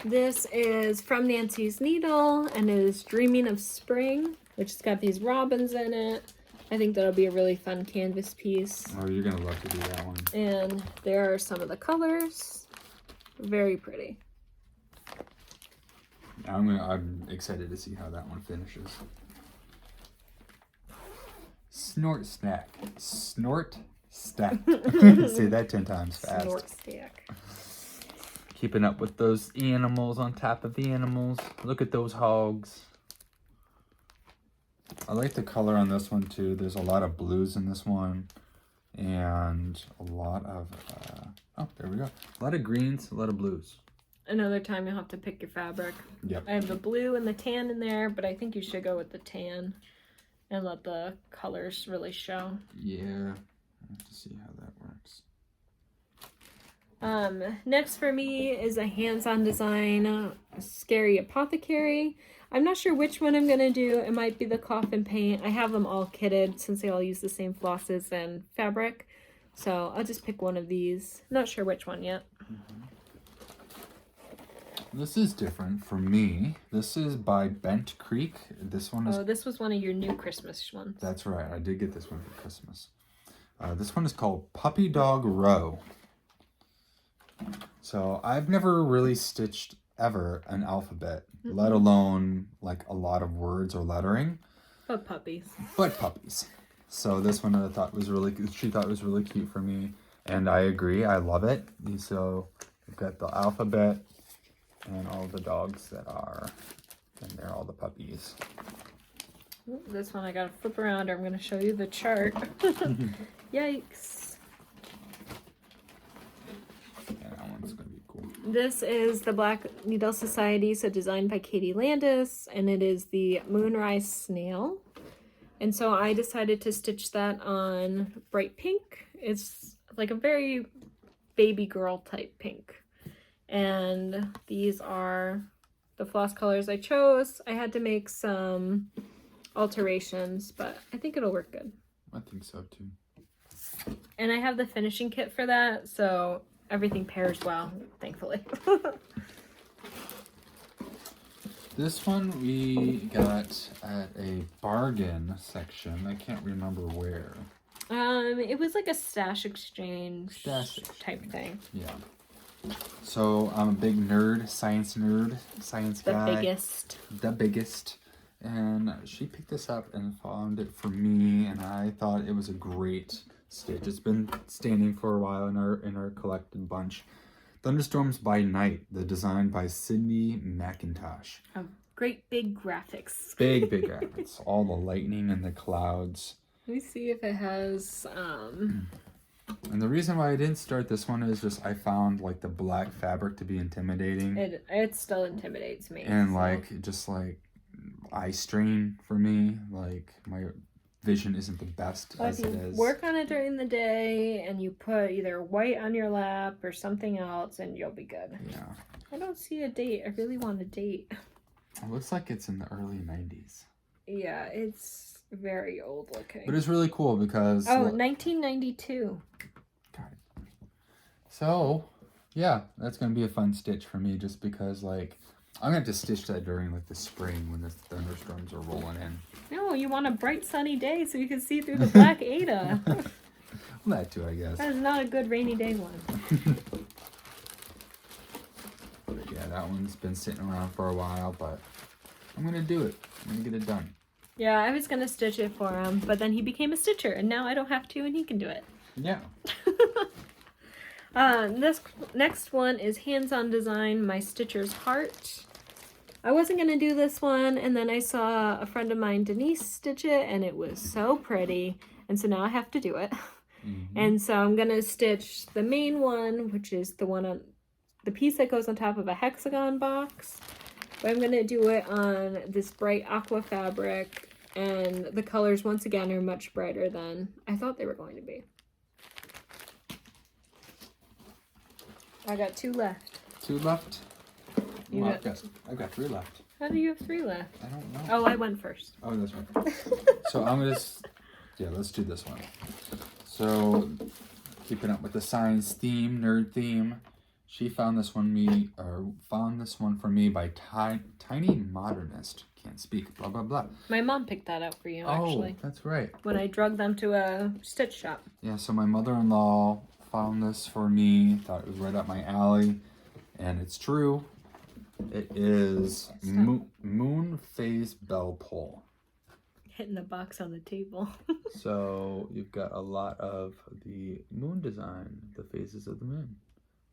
This is from Nancy's Needle and it is Dreaming of Spring, which has got these robins in it. I think that'll be a really fun canvas piece. Oh, you're gonna love to do that one. And there are some of the colors. Very pretty. I'm excited to see how that one finishes. Snort stack. Snort stack. Say that 10 times fast. Snort stack. Keeping up with those animals on top of the animals. Look at those hogs. I like the color on this one too. There's a lot of blues in this one. And a lot of, oh, there we go. A lot of greens, a lot of blues. Another time you'll have to pick your fabric. Yep. I have the blue and the tan in there, but I think you should go with the tan and let the colors really show. Yeah, I have to see how that works. Next for me is a hands-on design, Scary Apothecary. I'm not sure which one I'm going to do. It might be the coffin paint. I have them all kitted since they all use the same flosses and fabric. So I'll just pick one of these. Not sure which one yet. Mm-hmm. This is different for me. This is by Bent Creek. This one is... Oh, this was one of your new Christmas ones. That's right. I did get this one for Christmas. This one is called Puppy Dog Row. So I've never really stitched ever an alphabet, let alone like a lot of words or lettering. But puppies. But puppies. So this one I thought was really, she thought was really cute for me. And I agree. I love it. So we've got the alphabet and all the dogs that are in there, all the puppies. Ooh, this one I gotta flip around or I'm gonna show you the chart. Yikes. Yeah, that one's gonna be cool. This is the Black Needle Society, so designed by Katie Landis, and it is the Moonrise Snail. And so I decided to stitch that on bright pink. It's like a very baby girl type pink. And these are the floss colors I chose. I had to make some alterations, but I think it'll work good. I think so too. And I have the finishing kit for that, so everything pairs well, thankfully. This one we got at a bargain section. I can't remember where. It was like a stash exchange type thing. Yeah. So I'm a big nerd, science guy. The biggest. The biggest. And she picked this up and found it for me, and I thought it was a great stitch. It's been standing for a while in our collected bunch. Thunderstorms by Night, the design by Sydney McIntosh. Oh, great big graphics. Big graphics. All the lightning and the clouds. Let me see if it has And the reason why I didn't start this one is just I found like the black fabric to be intimidating. It still intimidates me. And like just like eye strain for me. Like my vision isn't the best as it is. Work on it during the day and you put either white on your lap or something else and you'll be good. Yeah. I don't see a date. I really want a date. It looks like it's in the early 90s. Yeah, it's very old looking. But it's really cool because... Oh, 1992. Got it. So, yeah, that's going to be a fun stitch for me just because, like, I'm going to have to stitch that during, like, the spring when the thunderstorms are rolling in. No, you want a bright sunny day so you can see through the black Ada. Well, that too, I guess. That is not a good rainy day one. But yeah, that one's been sitting around for a while, but I'm going to do it. I'm going to get it done. Yeah, I was going to stitch it for him, but then he became a stitcher, and now I don't have to, and he can do it. Yeah. This next one is Hands-On Design, My Stitcher's Heart. I wasn't going to do this one, and then I saw a friend of mine, Denise, stitch it, and it was so pretty, and so now I have to do it. Mm-hmm. And so I'm going to stitch the main one, which is the one on the piece that goes on top of a hexagon box. But I'm going to do it on this bright aqua fabric, and the colors, once again, are much brighter than I thought they were going to be. I got 2 left. 2 left? Well, I've got 3 left. How do you have 3 left? I don't know. Oh, I went first. Oh, that's right. So I'm going to... Yeah, let's do this one. So, keeping up with the science theme, nerd theme, she found this one for me by Tiny Modernist. Can't speak, blah, blah, blah. My mom picked that up for you, actually. Oh, that's right. When I drug them to a stitch shop. Yeah, so my mother-in-law found this for me, thought it was right up my alley, and it's true. It is Moon Phase Bell Pull. Hitting the box on the table. So you've got a lot of the moon design, the phases of the moon.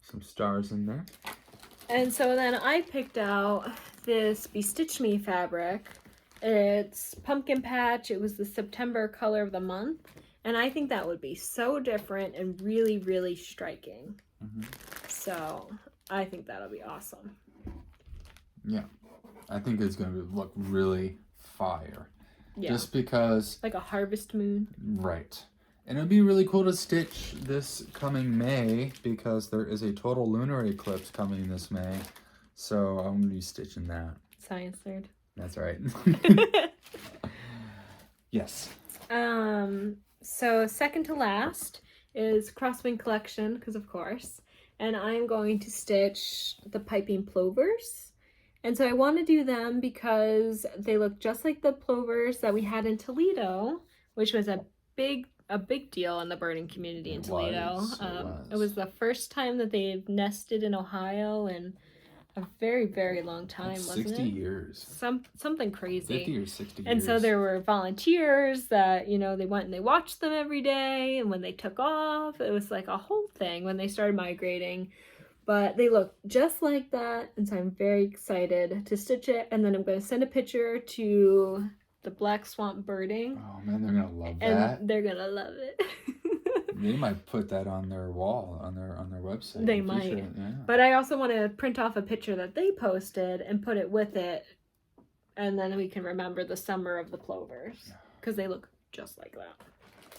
Some stars in there. And so then I picked out this Bestitch Me fabric. It's Pumpkin Patch. It was the September color of the month. And I think that would be so different and really, really striking. So I think that'll be awesome. Yeah. I think it's going to look really fire. Yeah. Just because... Like a harvest moon. Right. And it would be really cool to stitch this coming May because there is a total lunar eclipse coming this May. So I'm going to be stitching that. Science nerd. That's right. Yes. So second to last is Crosswind Collection, because of course. And I'm going to stitch the Piping Plovers. And so I want to do them because they look just like the plovers that we had in Toledo, which was a big deal in the birding community in Toledo. It was the first time that they've nested in Ohio in a very, very long time, wasn't it? 60 years. Something crazy. 50 or 60 years. And so there were volunteers that, they went and they watched them every day. And when they took off, it was like a whole thing when they started migrating. But they look just like that. And so I'm very excited to stitch it. And then I'm going to send a picture to the Black Swamp Birding. Oh man, they're going to love and that. They're going to love it. They might put that on their wall, on their website. They might. Yeah. But I also want to print off a picture that they posted and put it with it. And then we can remember the summer of the plovers. Because they look just like that.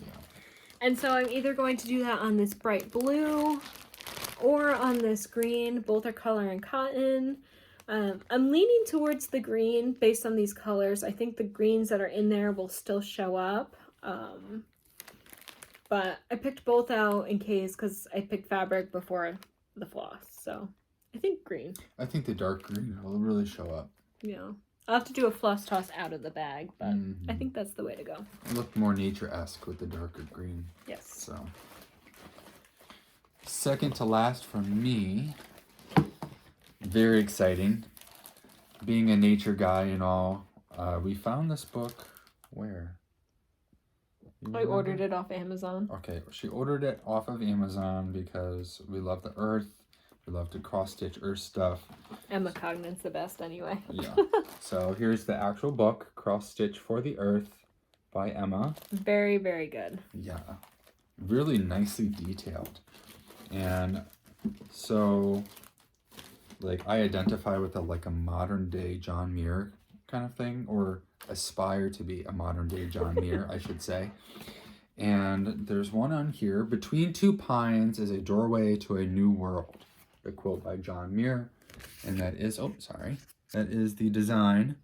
Yeah. And so I'm either going to do that on this bright blue or on this green. Both are color and cotton. I'm leaning towards the green based on these colors. I think the greens that are in there will still show up. But I picked both out in case because I picked fabric before the floss. So I think green. I think the dark green will really show up. Yeah. I'll have to do a floss toss out of the bag, but I think that's the way to go. It looked more nature-esque with the darker green. Yes. So, second to last for me, very exciting. Being a nature guy and all, we found this book, where? I ordered it off Amazon. Okay, she ordered it off of Amazon because we love the earth. We love to cross-stitch earth stuff. Emma Cognan's the best anyway. Yeah. So here's the actual book, Cross Stitch for the Earth by Emma. Very, very good. Yeah. Really nicely detailed. And so, like, I identify with a modern day John Muir kind of thing, or aspire to be a modern day John Muir, I should say. And there's one on here, "Between two pines is a doorway to a new world." A quote by John Muir. And that is, that is the design.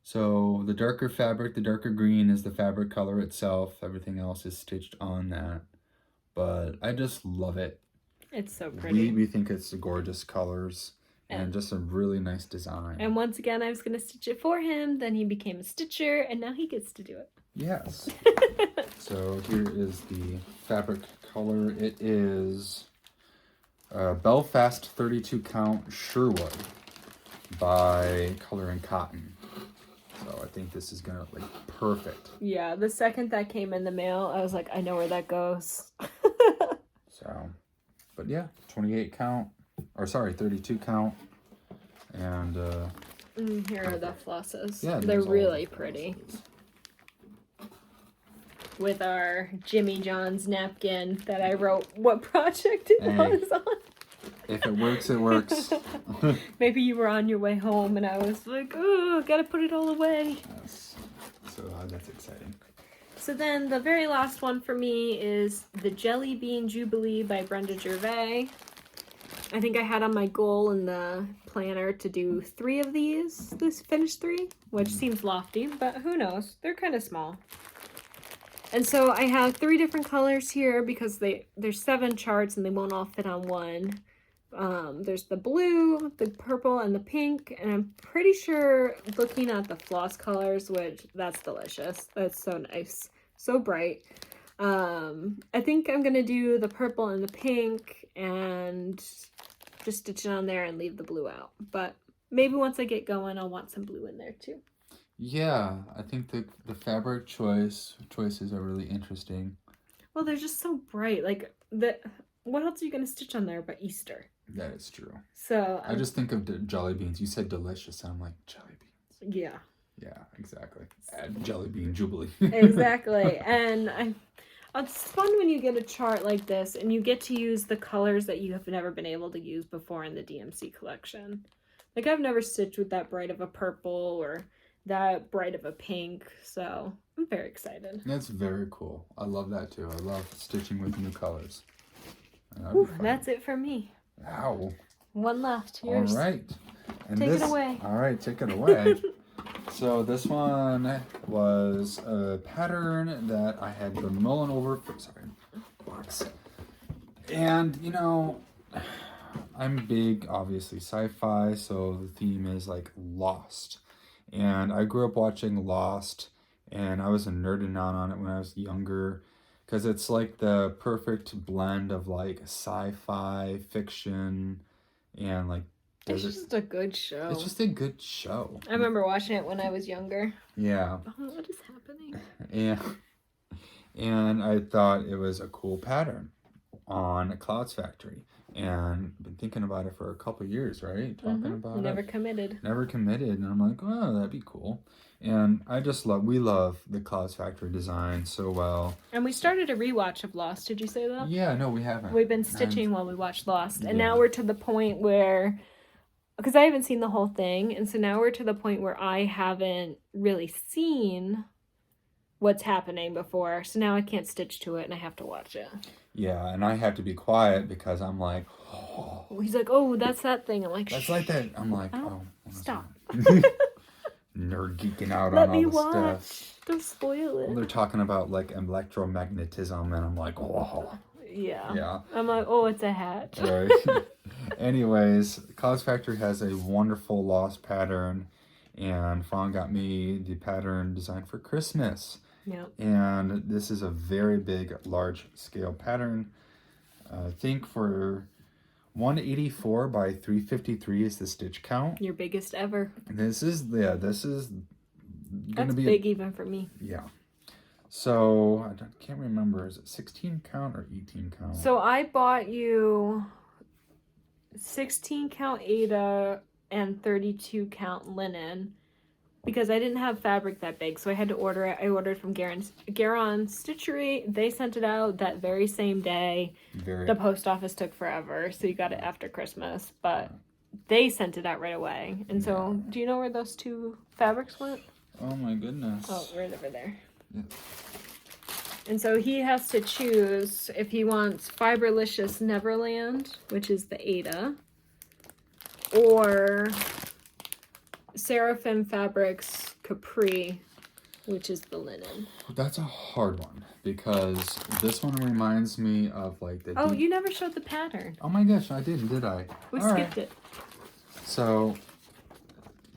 So the darker fabric, the darker green is the fabric color itself. Everything else is stitched on that. But I just love it. It's so pretty. We think it's gorgeous colors and just a really nice design. And once again, I was going to stitch it for him. Then he became a stitcher and now he gets to do it. Yes. So here is the fabric color. It is Belfast 32 count Sherwood by Color and Cotton. So I think this is gonna look perfect. Yeah, the second that came in the mail, I was like, I know where that goes. So, but yeah, 28 count, or sorry, 32 count, and here are the flosses. Yeah, they're really pretty. With our Jimmy John's napkin that I wrote what project it was on. If it works, it works. Maybe you were on your way home and I was like, oh, gotta put it all away. Yes. So that's exciting. So then the very last one for me is the Jelly Bean Jubilee by Brenda Gervais. I think I had on my goal in the planner to do 3 of these, this finished 3, which seems lofty, but who knows? They're kind of small. And so I have 3 different colors here because there's 7 charts and they won't all fit on one. There's the blue, the purple, and the pink. And I'm pretty sure looking at the floss colors, which that's delicious. That's so nice. So bright. I think I'm going to do the purple and the pink and just stitch it on there and leave the blue out. But maybe once I get going, I'll want some blue in there too. Yeah, I think the fabric choices are really interesting. Well, they're just so bright. Like, what else are you going to stitch on there but Easter? That is true. So I just think of jelly beans. You said delicious, and I'm like, jelly beans. Yeah. Yeah, exactly. Add jelly bean Jubilee. Exactly. And it's fun when you get a chart like this and you get to use the colors that you have never been able to use before in the DMC collection. Like, I've never stitched with that bright of a purple or that bright of a pink, so I'm very excited. That's very cool. I love that too. I love stitching with new colors. Ooh, that's it for me. Wow. One left. Yours. All right. And take it away. All right, take it away. So this one was a pattern that I had been mulling over for, box. And, you know, I'm big, obviously, sci-fi, so the theme is, like, Lost. And I grew up watching Lost, and I was nerding out on it when I was younger, because it's, like, the perfect blend of, like, sci-fi, fiction, and, like, it's just a good show. It's just a good show. I remember watching it when I was younger. Yeah. Oh, what is happening? And I thought it was a cool pattern on Clouds Factory. And been thinking about it for a couple years, right? Talking about Never it. committed. Never committed. And I'm like, oh, that'd be cool. And I just we love the Clouds Factory design so well. And we started a rewatch of Lost. Did you say that? Yeah, no, we haven't. We've been stitching while we watched Lost. And now we're to the point where, because I haven't seen the whole thing, and so now we're to the point where I haven't really seen what's happening before, so now I can't stitch to it and I have to watch it. Yeah, and I have to be quiet because I'm like, oh. He's like, oh, that's that thing. I'm like, that's like that. I'm like, oh. Stop. Nerd geeking out Let on all me the watch. stuff. Don't spoil it. Well, they're talking about like electromagnetism, and I'm like, whoa. Yeah. I'm like, oh, it's a hat. Right. Anyways, Clouds Factory has a wonderful Lost pattern, and Fawn got me the pattern designed for Christmas. Yeah. And this is a very big, large scale pattern. I think for 184 by 353 is the stitch count. Your biggest ever. This is gonna That's be big even for me. Yeah. So I can't remember. Is it 16 count or 18 count? So I bought you 16 count Ada and 32 count linen because I didn't have fabric that big, so I had to order it. I ordered from Garon Stitchery. They sent it out that very same day. The post office took forever, so you got it after Christmas, but they sent it out right away. And so, do you know where those two fabrics went? Oh my goodness. Oh, right over there. Yeah. And so he has to choose if he wants Fiberlicious Neverland, which is the Ada, or Seraphim Fabrics Capri, which is the linen. That's a hard one because this one reminds me of like the... Oh, you never showed the pattern. Oh my gosh, I didn't, did I? We skipped it. So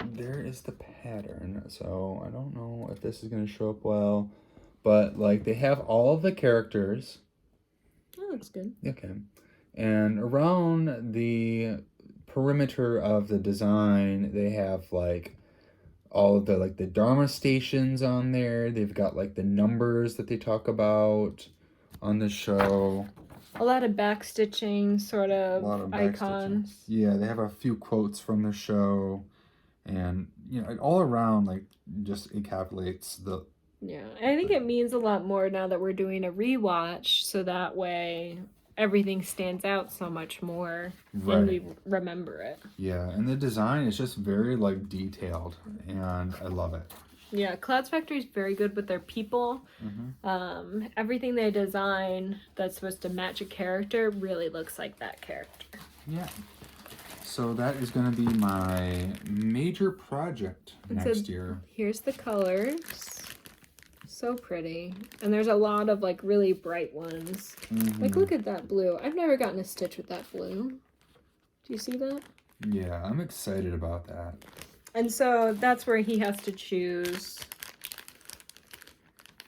there is the pattern. So I don't know if this is going to show up well, but like they have all of the characters. That looks good. Okay. And around the perimeter of the design, they have like all of the like the Dharma stations on there. They've got like the numbers that they talk about on the show. A lot of backstitching sort of icons. Yeah, they have a few quotes from the show, and you know, all around like just encapsulates the... Yeah, I think it means a lot more now that we're doing a rewatch, so that way everything stands out so much more when we remember it. Yeah, and the design is just very like detailed, and I love it. Yeah, Clouds Factory is very good with their people. Everything they design that's supposed to match a character really looks like that character. Yeah. So that is going to be my major project next year. Here's the colors. So pretty. And there's a lot of like really bright ones. Like look at that blue. I've never gotten a stitch with that blue. Do you see that? Yeah, I'm excited about that. And so that's where he has to choose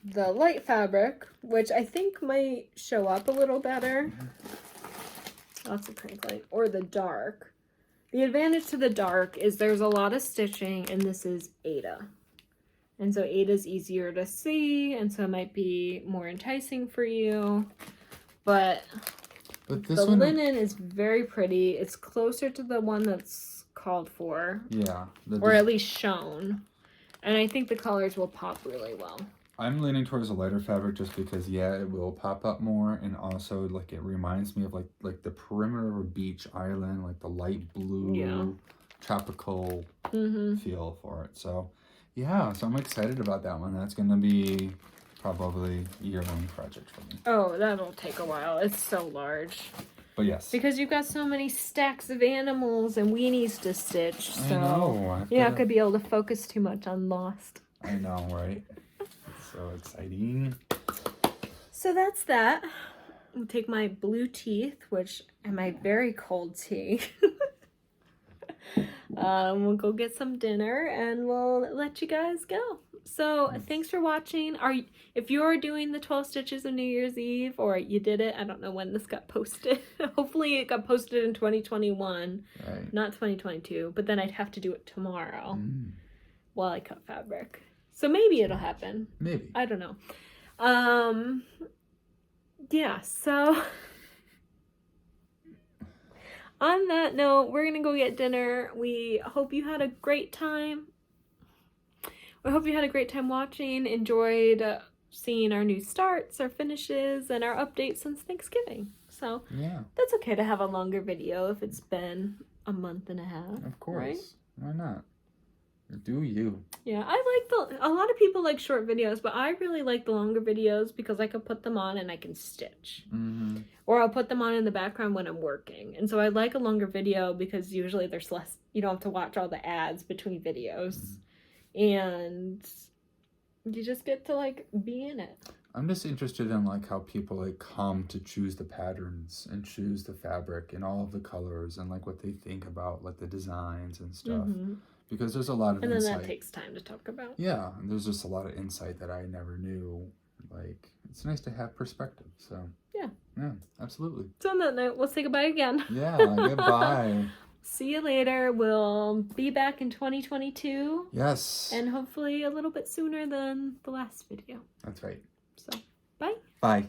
the light fabric, which I think might show up a little better. Lots of crank light. Or the dark. The advantage to the dark is there's a lot of stitching, and this is Ada. And so Ada's easier to see, and so it might be more enticing for you. But this the one, linen is very pretty. It's closer to the one that's called for. Yeah. Or at least shown. And I think the colors will pop really well. I'm leaning towards a lighter fabric just because, yeah, it will pop up more, and also like it reminds me of like the perimeter of a beach island, like the light blue, tropical feel for it. So, yeah, so I'm excited about that one. That's gonna be probably a year-long project for me. Oh, that'll take a while. It's so large. But yes, because you've got so many stacks of animals and weenies to stitch. So I know. you're not gonna be able to focus too much on Lost. I know, right? So exciting. So that's that. I'll take my blue teeth, which and my very cold tea. We'll go get some dinner and we'll let you guys go. So thanks for watching. If you're doing the 12 stitches of New Year's Eve, or you did it, I don't know when this got posted. Hopefully it got posted in 2021, right. Not 2022. But then I'd have to do it tomorrow while I cut fabric. So maybe it'll happen. Maybe. I don't know. Yeah, so on that note, we're gonna go get dinner. We hope you had a great time. We hope you had a great time watching, enjoyed seeing our new starts, our finishes, and our updates since Thanksgiving. So yeah, that's okay to have a longer video if it's been a month and a half. Of course. Right? Why not? Do you? Yeah, a lot of people like short videos, but I really like the longer videos because I can put them on and I can stitch. Or I'll put them on in the background when I'm working. And so I like a longer video because usually there's less, you don't have to watch all the ads between videos. And you just get to like be in it. I'm just interested in like how people like come to choose the patterns and choose the fabric and all of the colors and like what they think about like the designs and stuff. Because there's a lot of insight. And then that takes time to talk about. Yeah, and there's just a lot of insight that I never knew. Like, it's nice to have perspective, so. Yeah, absolutely. So on that note, we'll say goodbye again. Yeah, goodbye. See you later. We'll be back in 2022. Yes. And hopefully a little bit sooner than the last video. That's right. So, bye. Bye.